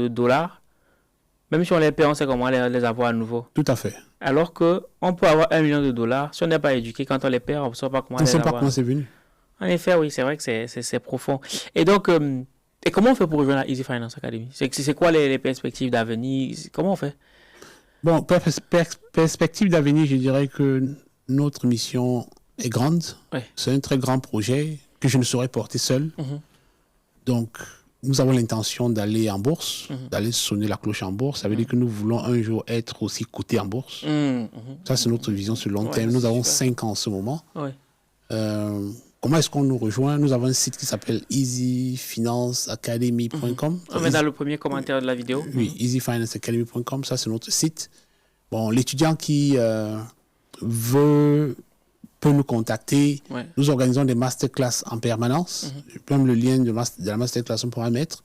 même si on les paie, on sait comment les avoir à nouveau. Tout à fait. Alors qu'on peut avoir $1 million, si on n'est pas éduqué, quand on les perd, on ne sait pas comment on les avoir. On ne sait pas comment c'est venu. En effet, oui, c'est vrai que c'est profond. Et donc, et comment on fait pour rejoindre la Easy Finance Academy? C'est quoi les perspectives d'avenir? Comment on fait? Bon, perspective d'avenir, je dirais que notre mission est grande. Oui. C'est un très grand projet que je ne saurais porter seul. Donc, nous avons l'intention d'aller en bourse, d'aller sonner la cloche en bourse. Ça veut dire que nous voulons un jour être aussi cotés en bourse. Ça, c'est notre vision sur le long terme. Nous avons 5 ans en ce moment. Oui. Comment est-ce qu'on nous rejoint? Nous avons un site qui s'appelle easyfinanceacademy.com. On met dans le premier commentaire de la vidéo. Oui, easyfinanceacademy.com, ça c'est notre site. Bon, l'étudiant qui peut nous contacter. Ouais. Nous organisons des masterclass en permanence. Même le lien de la masterclass, on pourra mettre.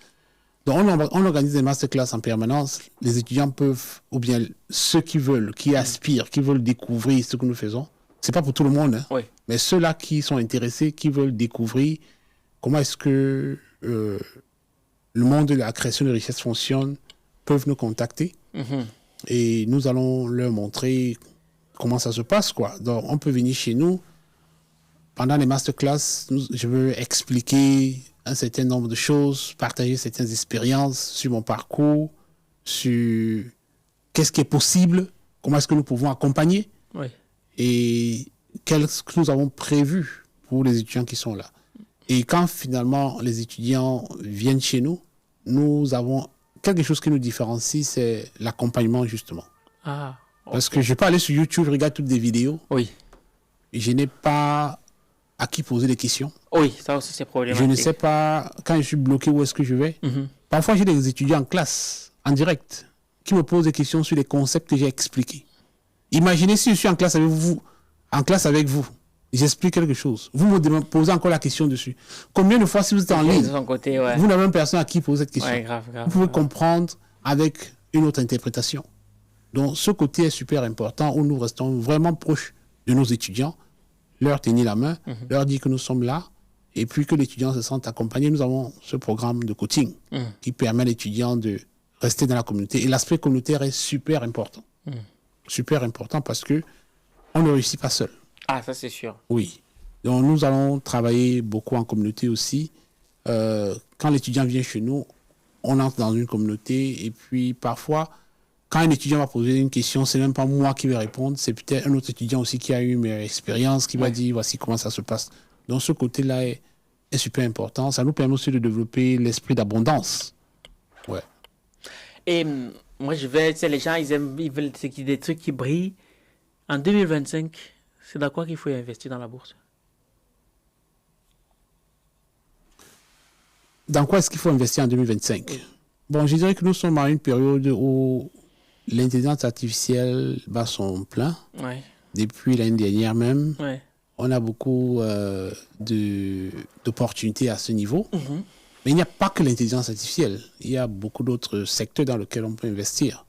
Donc, on organise des masterclass en permanence. Les étudiants peuvent, ou bien ceux qui veulent, qui aspirent, qui veulent découvrir ce que nous faisons. C'est pas pour tout le monde, hein. Oui. Mais ceux-là qui sont intéressés, qui veulent découvrir comment est-ce que le monde de la création de richesse fonctionne, peuvent nous contacter. Et nous allons leur montrer comment ça se passe, quoi. Donc, on peut venir chez nous. Pendant les masterclass, je veux expliquer un certain nombre de choses, partager certaines expériences sur mon parcours, sur qu'est-ce qui est possible, comment est-ce que nous pouvons accompagner. Oui. Et qu'est-ce que nous avons prévu pour les étudiants qui sont là. Et quand finalement les étudiants viennent chez nous, nous avons quelque chose qui nous différencie, c'est l'accompagnement justement. Ah, okay. Parce que je peux aller sur YouTube, je regarde toutes des vidéos. Oui. Et je n'ai pas à qui poser des questions. Oui, ça aussi c'est problématique. Je ne sais pas, quand je suis bloqué, où est-ce que je vais. Parfois j'ai des étudiants en classe, en direct, qui me posent des questions sur les concepts que j'ai expliqués. Imaginez si je suis en classe avec vous, j'explique quelque chose. Vous me posez encore la question dessus. Combien de fois, si vous êtes en ligne, vous n'avez même personne à qui poser cette question. Ouais, grave, vous pouvez comprendre avec une autre interprétation. Donc, ce côté est super important où nous restons vraiment proches de nos étudiants, leur tenir la main, leur dire que nous sommes là, et puis que l'étudiant se sente accompagné. Nous avons ce programme de coaching qui permet à l'étudiant de rester dans la communauté. Et l'aspect communautaire est super important. Super important parce que on ne réussit pas seul. Ah, ça c'est sûr. Oui. Donc nous allons travailler beaucoup en communauté aussi. Quand l'étudiant vient chez nous, on entre dans une communauté et puis parfois, quand un étudiant va poser une question, c'est même pas moi qui vais répondre, c'est peut-être un autre étudiant aussi qui a eu une expérience, qui va dire voici comment ça se passe. Donc ce côté-là est super important. Ça nous permet aussi de développer l'esprit d'abondance. Ouais. Et moi, les gens, ils veulent des trucs qui brillent. En 2025, c'est dans quoi qu'il faut investir dans la bourse? Dans quoi est-ce qu'il faut investir en 2025? Oui. Bon, je dirais que nous sommes à une période où l'intelligence artificielle bat son plein. Oui. Depuis l'année dernière même. Oui. On a beaucoup d'opportunités à ce niveau. Mais il n'y a pas que l'intelligence artificielle. Il y a beaucoup d'autres secteurs dans lesquels on peut investir.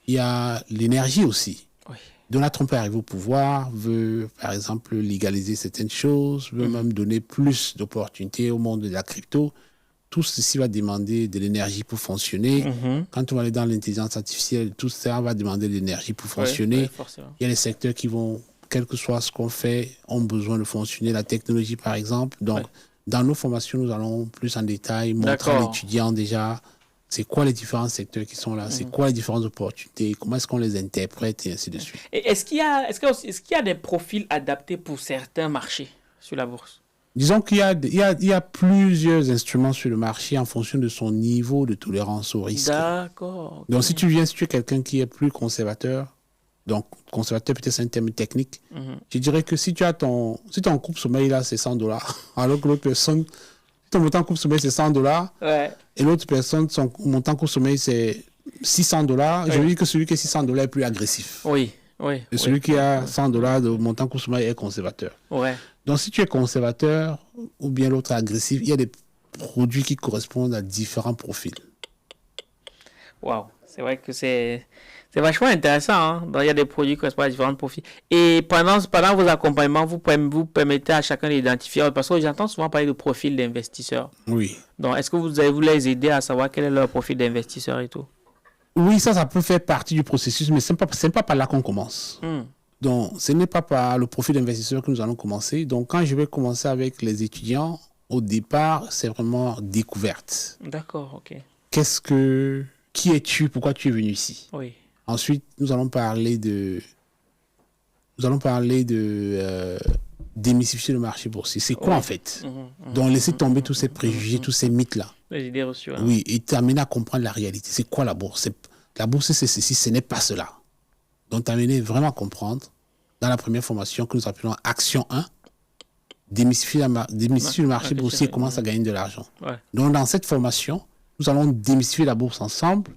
Il y a l'énergie aussi. Oui. Donald Trump est arrivé au pouvoir, veut, par exemple, légaliser certaines choses, veut même donner plus d'opportunités au monde de la crypto. Tout ceci va demander de l'énergie pour fonctionner. Quand on va aller dans l'intelligence artificielle, tout ça va demander de l'énergie pour fonctionner. Il y a des secteurs qui vont, quel que soit ce qu'on fait, ont besoin de fonctionner. La technologie, par exemple. Donc, dans nos formations, nous allons plus en détail montrer à l'étudiant déjà c'est quoi les différents secteurs qui sont là, c'est quoi les différentes opportunités, comment est-ce qu'on les interprète et ainsi de suite. Et est-ce qu'il y a des profils adaptés pour certains marchés sur la bourse? Disons qu'il y a plusieurs instruments sur le marché en fonction de son niveau de tolérance au risque. D'accord. Okay. Donc si tu es quelqu'un qui est plus conservateur, donc conservateur peut-être c'est un terme technique, je dirais que si ton coupe sommeil là c'est $100, alors que l'autre personne, ton montant coupe sommeil c'est $100, et l'autre personne son montant coupe sommeil c'est $600, je veux dire que celui qui a $600 est plus agressif. Oui, oui. Et celui qui a $100 de montant coupe sommeil est conservateur. Ouais. Donc, si tu es conservateur ou bien l'autre agressif, il y a des produits qui correspondent à différents profils. Waouh, c'est vrai que c'est vachement intéressant. Hein? Donc, il y a des produits qui correspondent à différents profils. Et pendant vos accompagnements, vous permettez à chacun d'identifier, parce que j'entends souvent parler de profil d'investisseur. Oui. Donc, est-ce que vous les aider à savoir quel est leur profil d'investisseur et tout? Oui, ça peut faire partie du processus, mais ce n'est pas par là qu'on commence. Donc, ce n'est pas par le profil d'investisseur que nous allons commencer. Donc, quand je vais commencer avec les étudiants, au départ, c'est vraiment découverte. D'accord, ok. Qui es-tu? Pourquoi tu es venu ici? Oui. Ensuite, nous allons parler de démystifier le marché boursier. C'est quoi en fait? Donc, laisser tomber tous ces préjugés, tous ces mythes-là. Les idées reçues. Hein. Oui, et t'amener à comprendre la réalité. C'est quoi la bourse? La bourse, c'est ceci, ce n'est pas cela. Donc, t'amener vraiment à comprendre dans la première formation que nous appelons Action 1, démystifier le marché boursier et commence à gagner de l'argent. Ouais. Donc, dans cette formation, nous allons démystifier la bourse ensemble.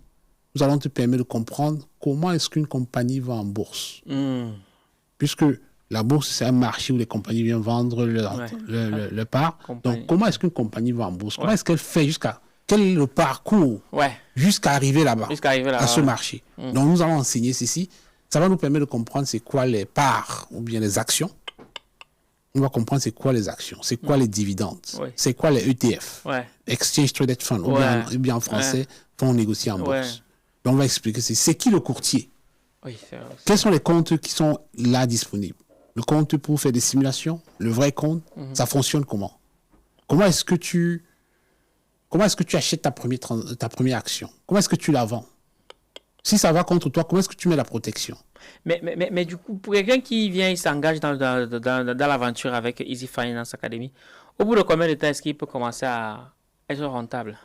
Nous allons te permettre de comprendre comment est-ce qu'une compagnie va en bourse. Puisque la bourse, c'est un marché où les compagnies viennent vendre leur part. Donc, comment est-ce qu'une compagnie va en bourse? Comment est-ce qu'elle fait quel est le parcours jusqu'à arriver là-bas, à ce marché? Donc, nous allons enseigner ceci. Ça va nous permettre de comprendre c'est quoi les parts ou bien les actions. On va comprendre c'est quoi les actions, c'est quoi les dividendes, c'est quoi les ETF, Exchange Traded Fund, ou bien en français, fonds négociés en bourse. Donc, on va expliquer c'est qui le courtier. Quels sont les comptes qui sont là disponibles? Le compte pour faire des simulations, le vrai compte, ça fonctionne comment? Comment est-ce que tu achètes ta première action? Comment est-ce que tu la vends? Si ça va contre toi, comment est-ce que tu mets la protection? Mais du coup, pour quelqu'un qui vient, il s'engage dans l'aventure avec Easy Finance Academy, au bout de combien de temps est-ce qu'il peut commencer à être rentable?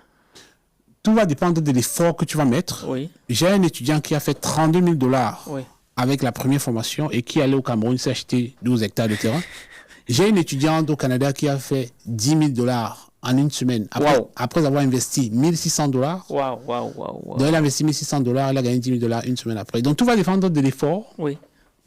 Tout va dépendre de l'effort que tu vas mettre. Oui. J'ai un étudiant qui a fait 32 000 $ avec la première formation et qui est allé au Cameroun s'est acheté 12 hectares de terrain. J'ai une étudiante au Canada qui a fait 10 000 $ en une semaine. Après avoir investi 1 600 $. Donc, elle a investi 1 600 $, elle a gagné 10 000 $ une semaine après. Donc, tout va dépendre de l'effort. Oui.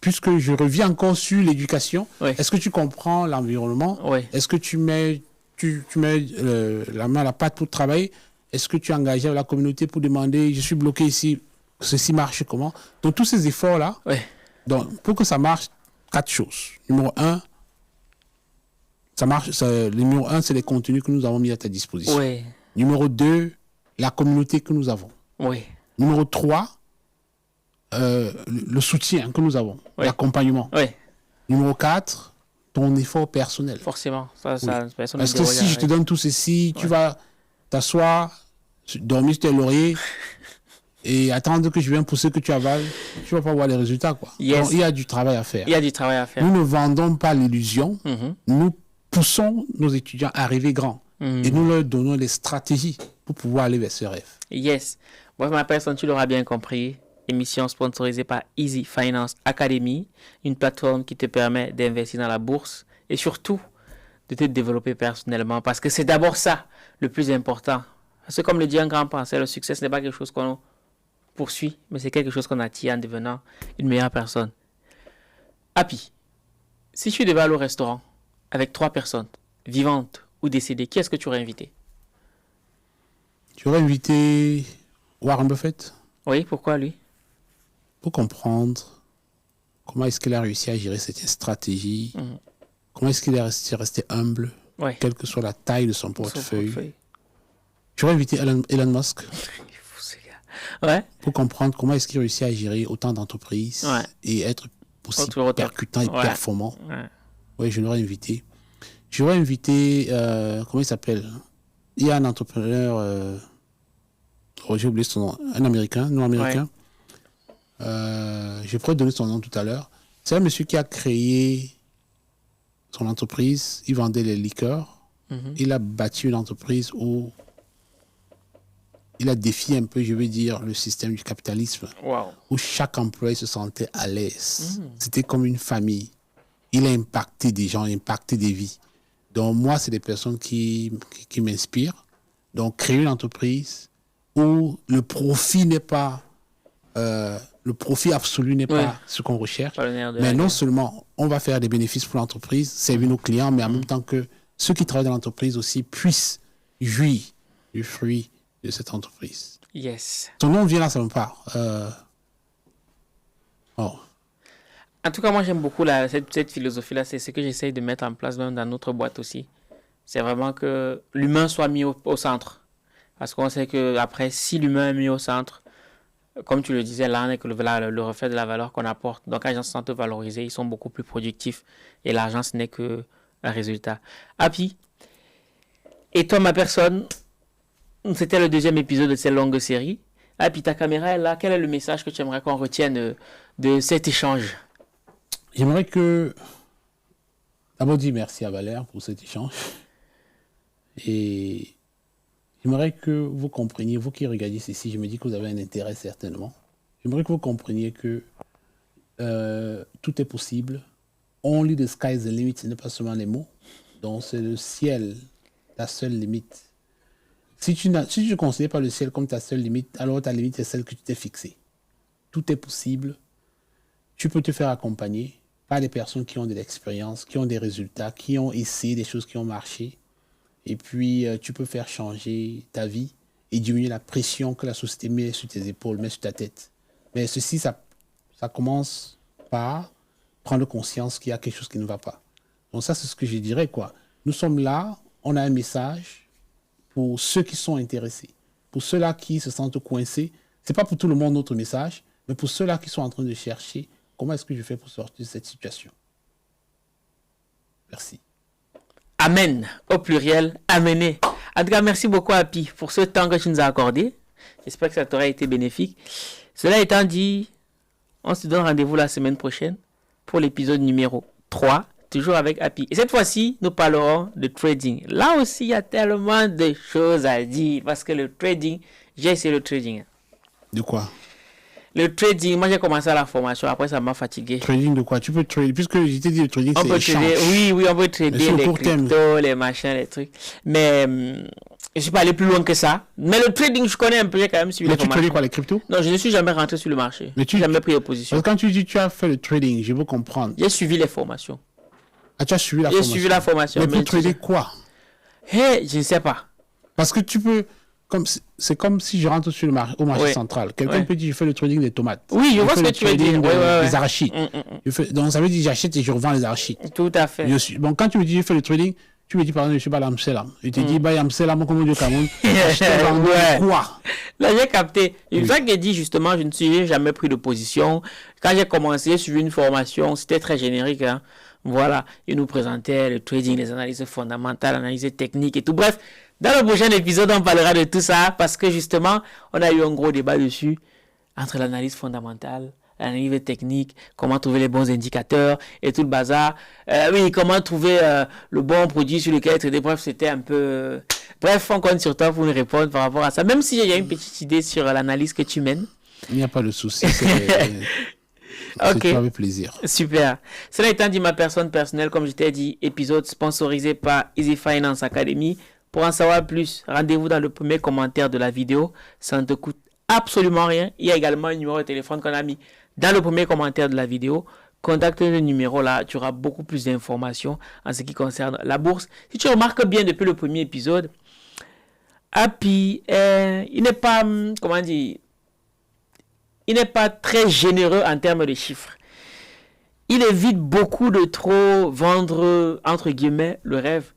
Puisque je reviens encore sur l'éducation. Est-ce que tu comprends l'environnement? Est-ce que tu mets la main à la pâte pour travailler? Est-ce que tu es engagé avec la communauté pour demander, je suis bloqué ici, ceci marche comment? Donc, tous ces efforts-là, donc, pour que ça marche, 4 choses. Numéro 1, numéro 1, c'est les contenus que nous avons mis à ta disposition. Numéro 2, la communauté que nous avons. Numéro 3, le soutien que nous avons, l'accompagnement. Numéro 4, ton effort personnel. Forcément. Parce que si je te donne tout ceci, tu vas t'asseoir, dormir sur tes lauriers et attendre que je vienne pousser que tu avales, tu ne vas pas voir les résultats. Donc, il y a du travail à faire. Nous ne vendons pas l'illusion. Nous poussons nos étudiants à rêver grand. Et nous leur donnons des stratégies pour pouvoir aller vers ce rêve. Yes. Moi, ma personne, tu l'auras bien compris. Émission sponsorisée par Easy Finance Academy, une plateforme qui te permet d'investir dans la bourse et surtout de te développer personnellement. Parce que c'est d'abord ça le plus important. Parce que comme le dit un grand penseur, le succès, ce n'est pas quelque chose qu'on poursuit, mais c'est quelque chose qu'on attire en devenant une meilleure personne. Happy, si tu devais aller au restaurant avec 3 personnes, vivantes ou décédées, qui est-ce que tu aurais invité? Tu aurais invité Warren Buffett. Oui, pourquoi lui? Pour comprendre comment est-ce qu'il a réussi à gérer cette stratégie, comment est-ce qu'il est resté humble, quelle que soit la taille de son portefeuille. Tu aurais invité Elon Musk. Pour comprendre comment est-ce qu'il réussit à gérer autant d'entreprises et être aussi percutant et performant. Oui, je l'aurais invité. J'aurais invité, comment il s'appelle? Il y a un entrepreneur, j'ai oublié son nom, un Américain, non-américain. Je pourrais donner son nom tout à l'heure. C'est un monsieur qui a créé son entreprise, il vendait les liqueurs. Il a bâti une entreprise où il a défié un peu, je veux dire, le système du capitalisme, où chaque employé se sentait à l'aise. C'était comme une famille. Il a impacté des gens, impacté des vies. Donc moi, c'est des personnes qui m'inspirent. Donc créer une entreprise où le profit n'est pas le profit absolu n'est pas ce qu'on recherche. Mais non seulement on va faire des bénéfices pour l'entreprise, servir nos clients, mais en même temps que ceux qui travaillent dans l'entreprise aussi puissent jouir du fruit de cette entreprise. Yes. Ton nom vient là, ça me parle. En tout cas, moi, j'aime beaucoup cette philosophie-là. C'est ce que j'essaye de mettre en place même dans notre boîte aussi. C'est vraiment que l'humain soit mis au centre. Parce qu'on sait qu'après, si l'humain est mis au centre, comme tu le disais, là, on est que le reflet de la valeur qu'on apporte. Donc, quand les gens se sentent valorisés, ils sont beaucoup plus productifs. Et l'argent, ce n'est qu'un résultat. Happy, et toi, ma personne, c'était le 2e épisode de cette longue série. Happy, ta caméra est là. Quel est le message que tu aimerais qu'on retienne de cet échange? J'aimerais que... D'abord dire merci à Valère pour cet échange. Et j'aimerais que vous compreniez, vous qui regardez ceci, je me dis que vous avez un intérêt certainement. J'aimerais que vous compreniez que tout est possible. Only the sky is the limit, ce n'est pas seulement les mots. Donc c'est le ciel, ta seule limite. Si tu ne considères pas le ciel comme ta seule limite, alors ta limite est celle que tu t'es fixée. Tout est possible. Tu peux te faire accompagner par des personnes qui ont de l'expérience, qui ont des résultats, qui ont essayé des choses qui ont marché. Et puis, tu peux faire changer ta vie et diminuer la pression que la société met sur tes épaules, met sur ta tête. Mais ceci, ça commence par prendre conscience qu'il y a quelque chose qui ne va pas. Donc ça, c'est ce que je dirais, quoi. Nous sommes là, on a un message pour ceux qui sont intéressés. Pour ceux-là qui se sentent coincés, ce n'est pas pour tout le monde notre message, mais pour ceux-là qui sont en train de chercher comment est-ce que je fais pour sortir de cette situation. Merci. Amen, au pluriel, amenez. En tout cas, merci beaucoup, Happy, pour ce temps que tu nous as accordé. J'espère que ça t'aura été bénéfique. Cela étant dit, on se donne rendez-vous la semaine prochaine pour l'épisode numéro 3, toujours avec Happy. Et cette fois-ci, nous parlerons de trading. Là aussi, il y a tellement de choses à dire parce que le trading, j'ai essayé le trading. De quoi? Le trading, moi j'ai commencé à la formation, après ça m'a fatigué. Trading de quoi? Tu peux trader, puisque je t'ai dit le trading, c'est échange. Oui, on peut trader les cryptos, les machins, les trucs. Mais je suis pas allé plus loin que ça. Mais le trading, je connais un peu, j'ai quand même suivi les formations. Mais tu trades quoi, les cryptos? Non, je ne suis jamais rentré sur le marché. Mais tu n'as jamais pris de position. Parce que quand tu dis que tu as fait le trading, je veux comprendre. J'ai suivi les formations. Ah, tu as suivi la formation? J'ai suivi la formation. Mais pour trader quoi? Je ne sais pas. Parce que tu peux... C'est comme si je rentre sur au marché central. Quelqu'un peut dire, je fais le trading des tomates. Oui, je vois ce que tu veux dire. Des arachides. Donc, ça veut dire, j'achète et je revends les arachides. Tout à fait. Bon, quand tu me dis, je fais le trading, tu me dis, par exemple, je suis pas l'Amselam. Je te dis, Amselam, comment du Cameroun, quoi? Là, j'ai capté. Une fois que j'ai dit, justement, je ne suis jamais pris de position. Quand j'ai commencé, j'ai suivi une formation, c'était très générique. Hein. Voilà, ils nous présentaient le trading, les analyses fondamentales, analyses techniques et tout. Bref, dans le prochain épisode, on parlera de tout ça parce que justement, on a eu un gros débat dessus entre l'analyse fondamentale, l'analyse technique, comment trouver les bons indicateurs et tout le bazar. Comment trouver le bon produit sur lequel trader. Bref, c'était un peu... Bref, on compte sur toi pour nous répondre par rapport à ça. Même s'il y a une petite idée sur l'analyse que tu mènes. Il n'y a pas de souci. Ok. Avec plaisir. Super. Cela étant dit, ma personne personnelle, comme je t'ai dit, épisode sponsorisé par Easy Finance Academy. Pour en savoir plus, rendez-vous dans le premier commentaire de la vidéo. Ça ne te coûte absolument rien. Il y a également un numéro de téléphone qu'on a mis dans le premier commentaire de la vidéo. Contacte le numéro là, tu auras beaucoup plus d'informations en ce qui concerne la bourse. Si tu remarques bien depuis le premier épisode, Happy, il n'est pas, il n'est pas très généreux en termes de chiffres. Il évite beaucoup de trop vendre, entre guillemets, le rêve.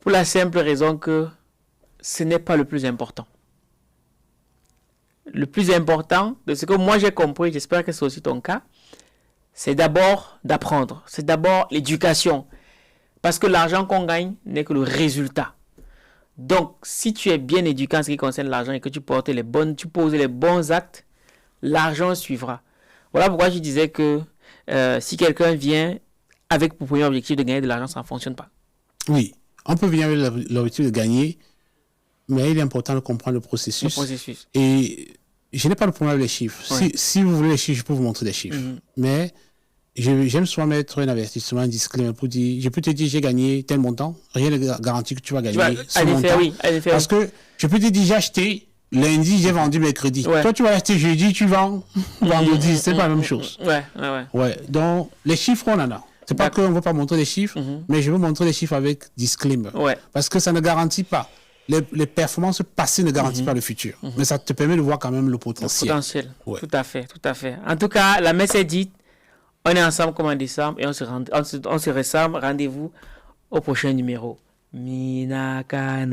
Pour la simple raison que ce n'est pas le plus important. Le plus important, de ce que moi j'ai compris, j'espère que c'est aussi ton cas, c'est d'abord d'apprendre. C'est d'abord l'éducation. Parce que l'argent qu'on gagne n'est que le résultat. Donc, si tu es bien éduqué en ce qui concerne l'argent et que tu poses les bons actes, l'argent suivra. Voilà pourquoi je disais que si quelqu'un vient avec pour premier objectif de gagner de l'argent, ça ne fonctionne pas. Oui. On peut venir avec l'objectif de gagner, mais il est important de comprendre le processus. Et je n'ai pas de problème avec les chiffres. Ouais. Si vous voulez les chiffres, je peux vous montrer des chiffres. Mais j'aime souvent mettre un avertissement, un disclaimer pour dire, je peux te dire j'ai gagné tel montant, rien ne garantit que tu vas gagner ce montant. Parce que je peux te dire j'ai acheté lundi, j'ai vendu mercredi. Ouais. Toi, tu vas acheter jeudi, tu vends vendredi. C'est pas la même chose. Ouais. Donc, les chiffres, on en a. C'est pas qu'on ne veut pas montrer les chiffres, mais je veux montrer les chiffres avec disclaimer. Ouais. Parce que ça ne garantit pas. Les performances passées ne garantissent pas le futur. Mais ça te permet de voir quand même le potentiel. Le potentiel. Ouais. Tout à fait. En tout cas, la messe est dite. On est ensemble comme en décembre et on se ressemble. Rendez-vous au prochain numéro. Minakano.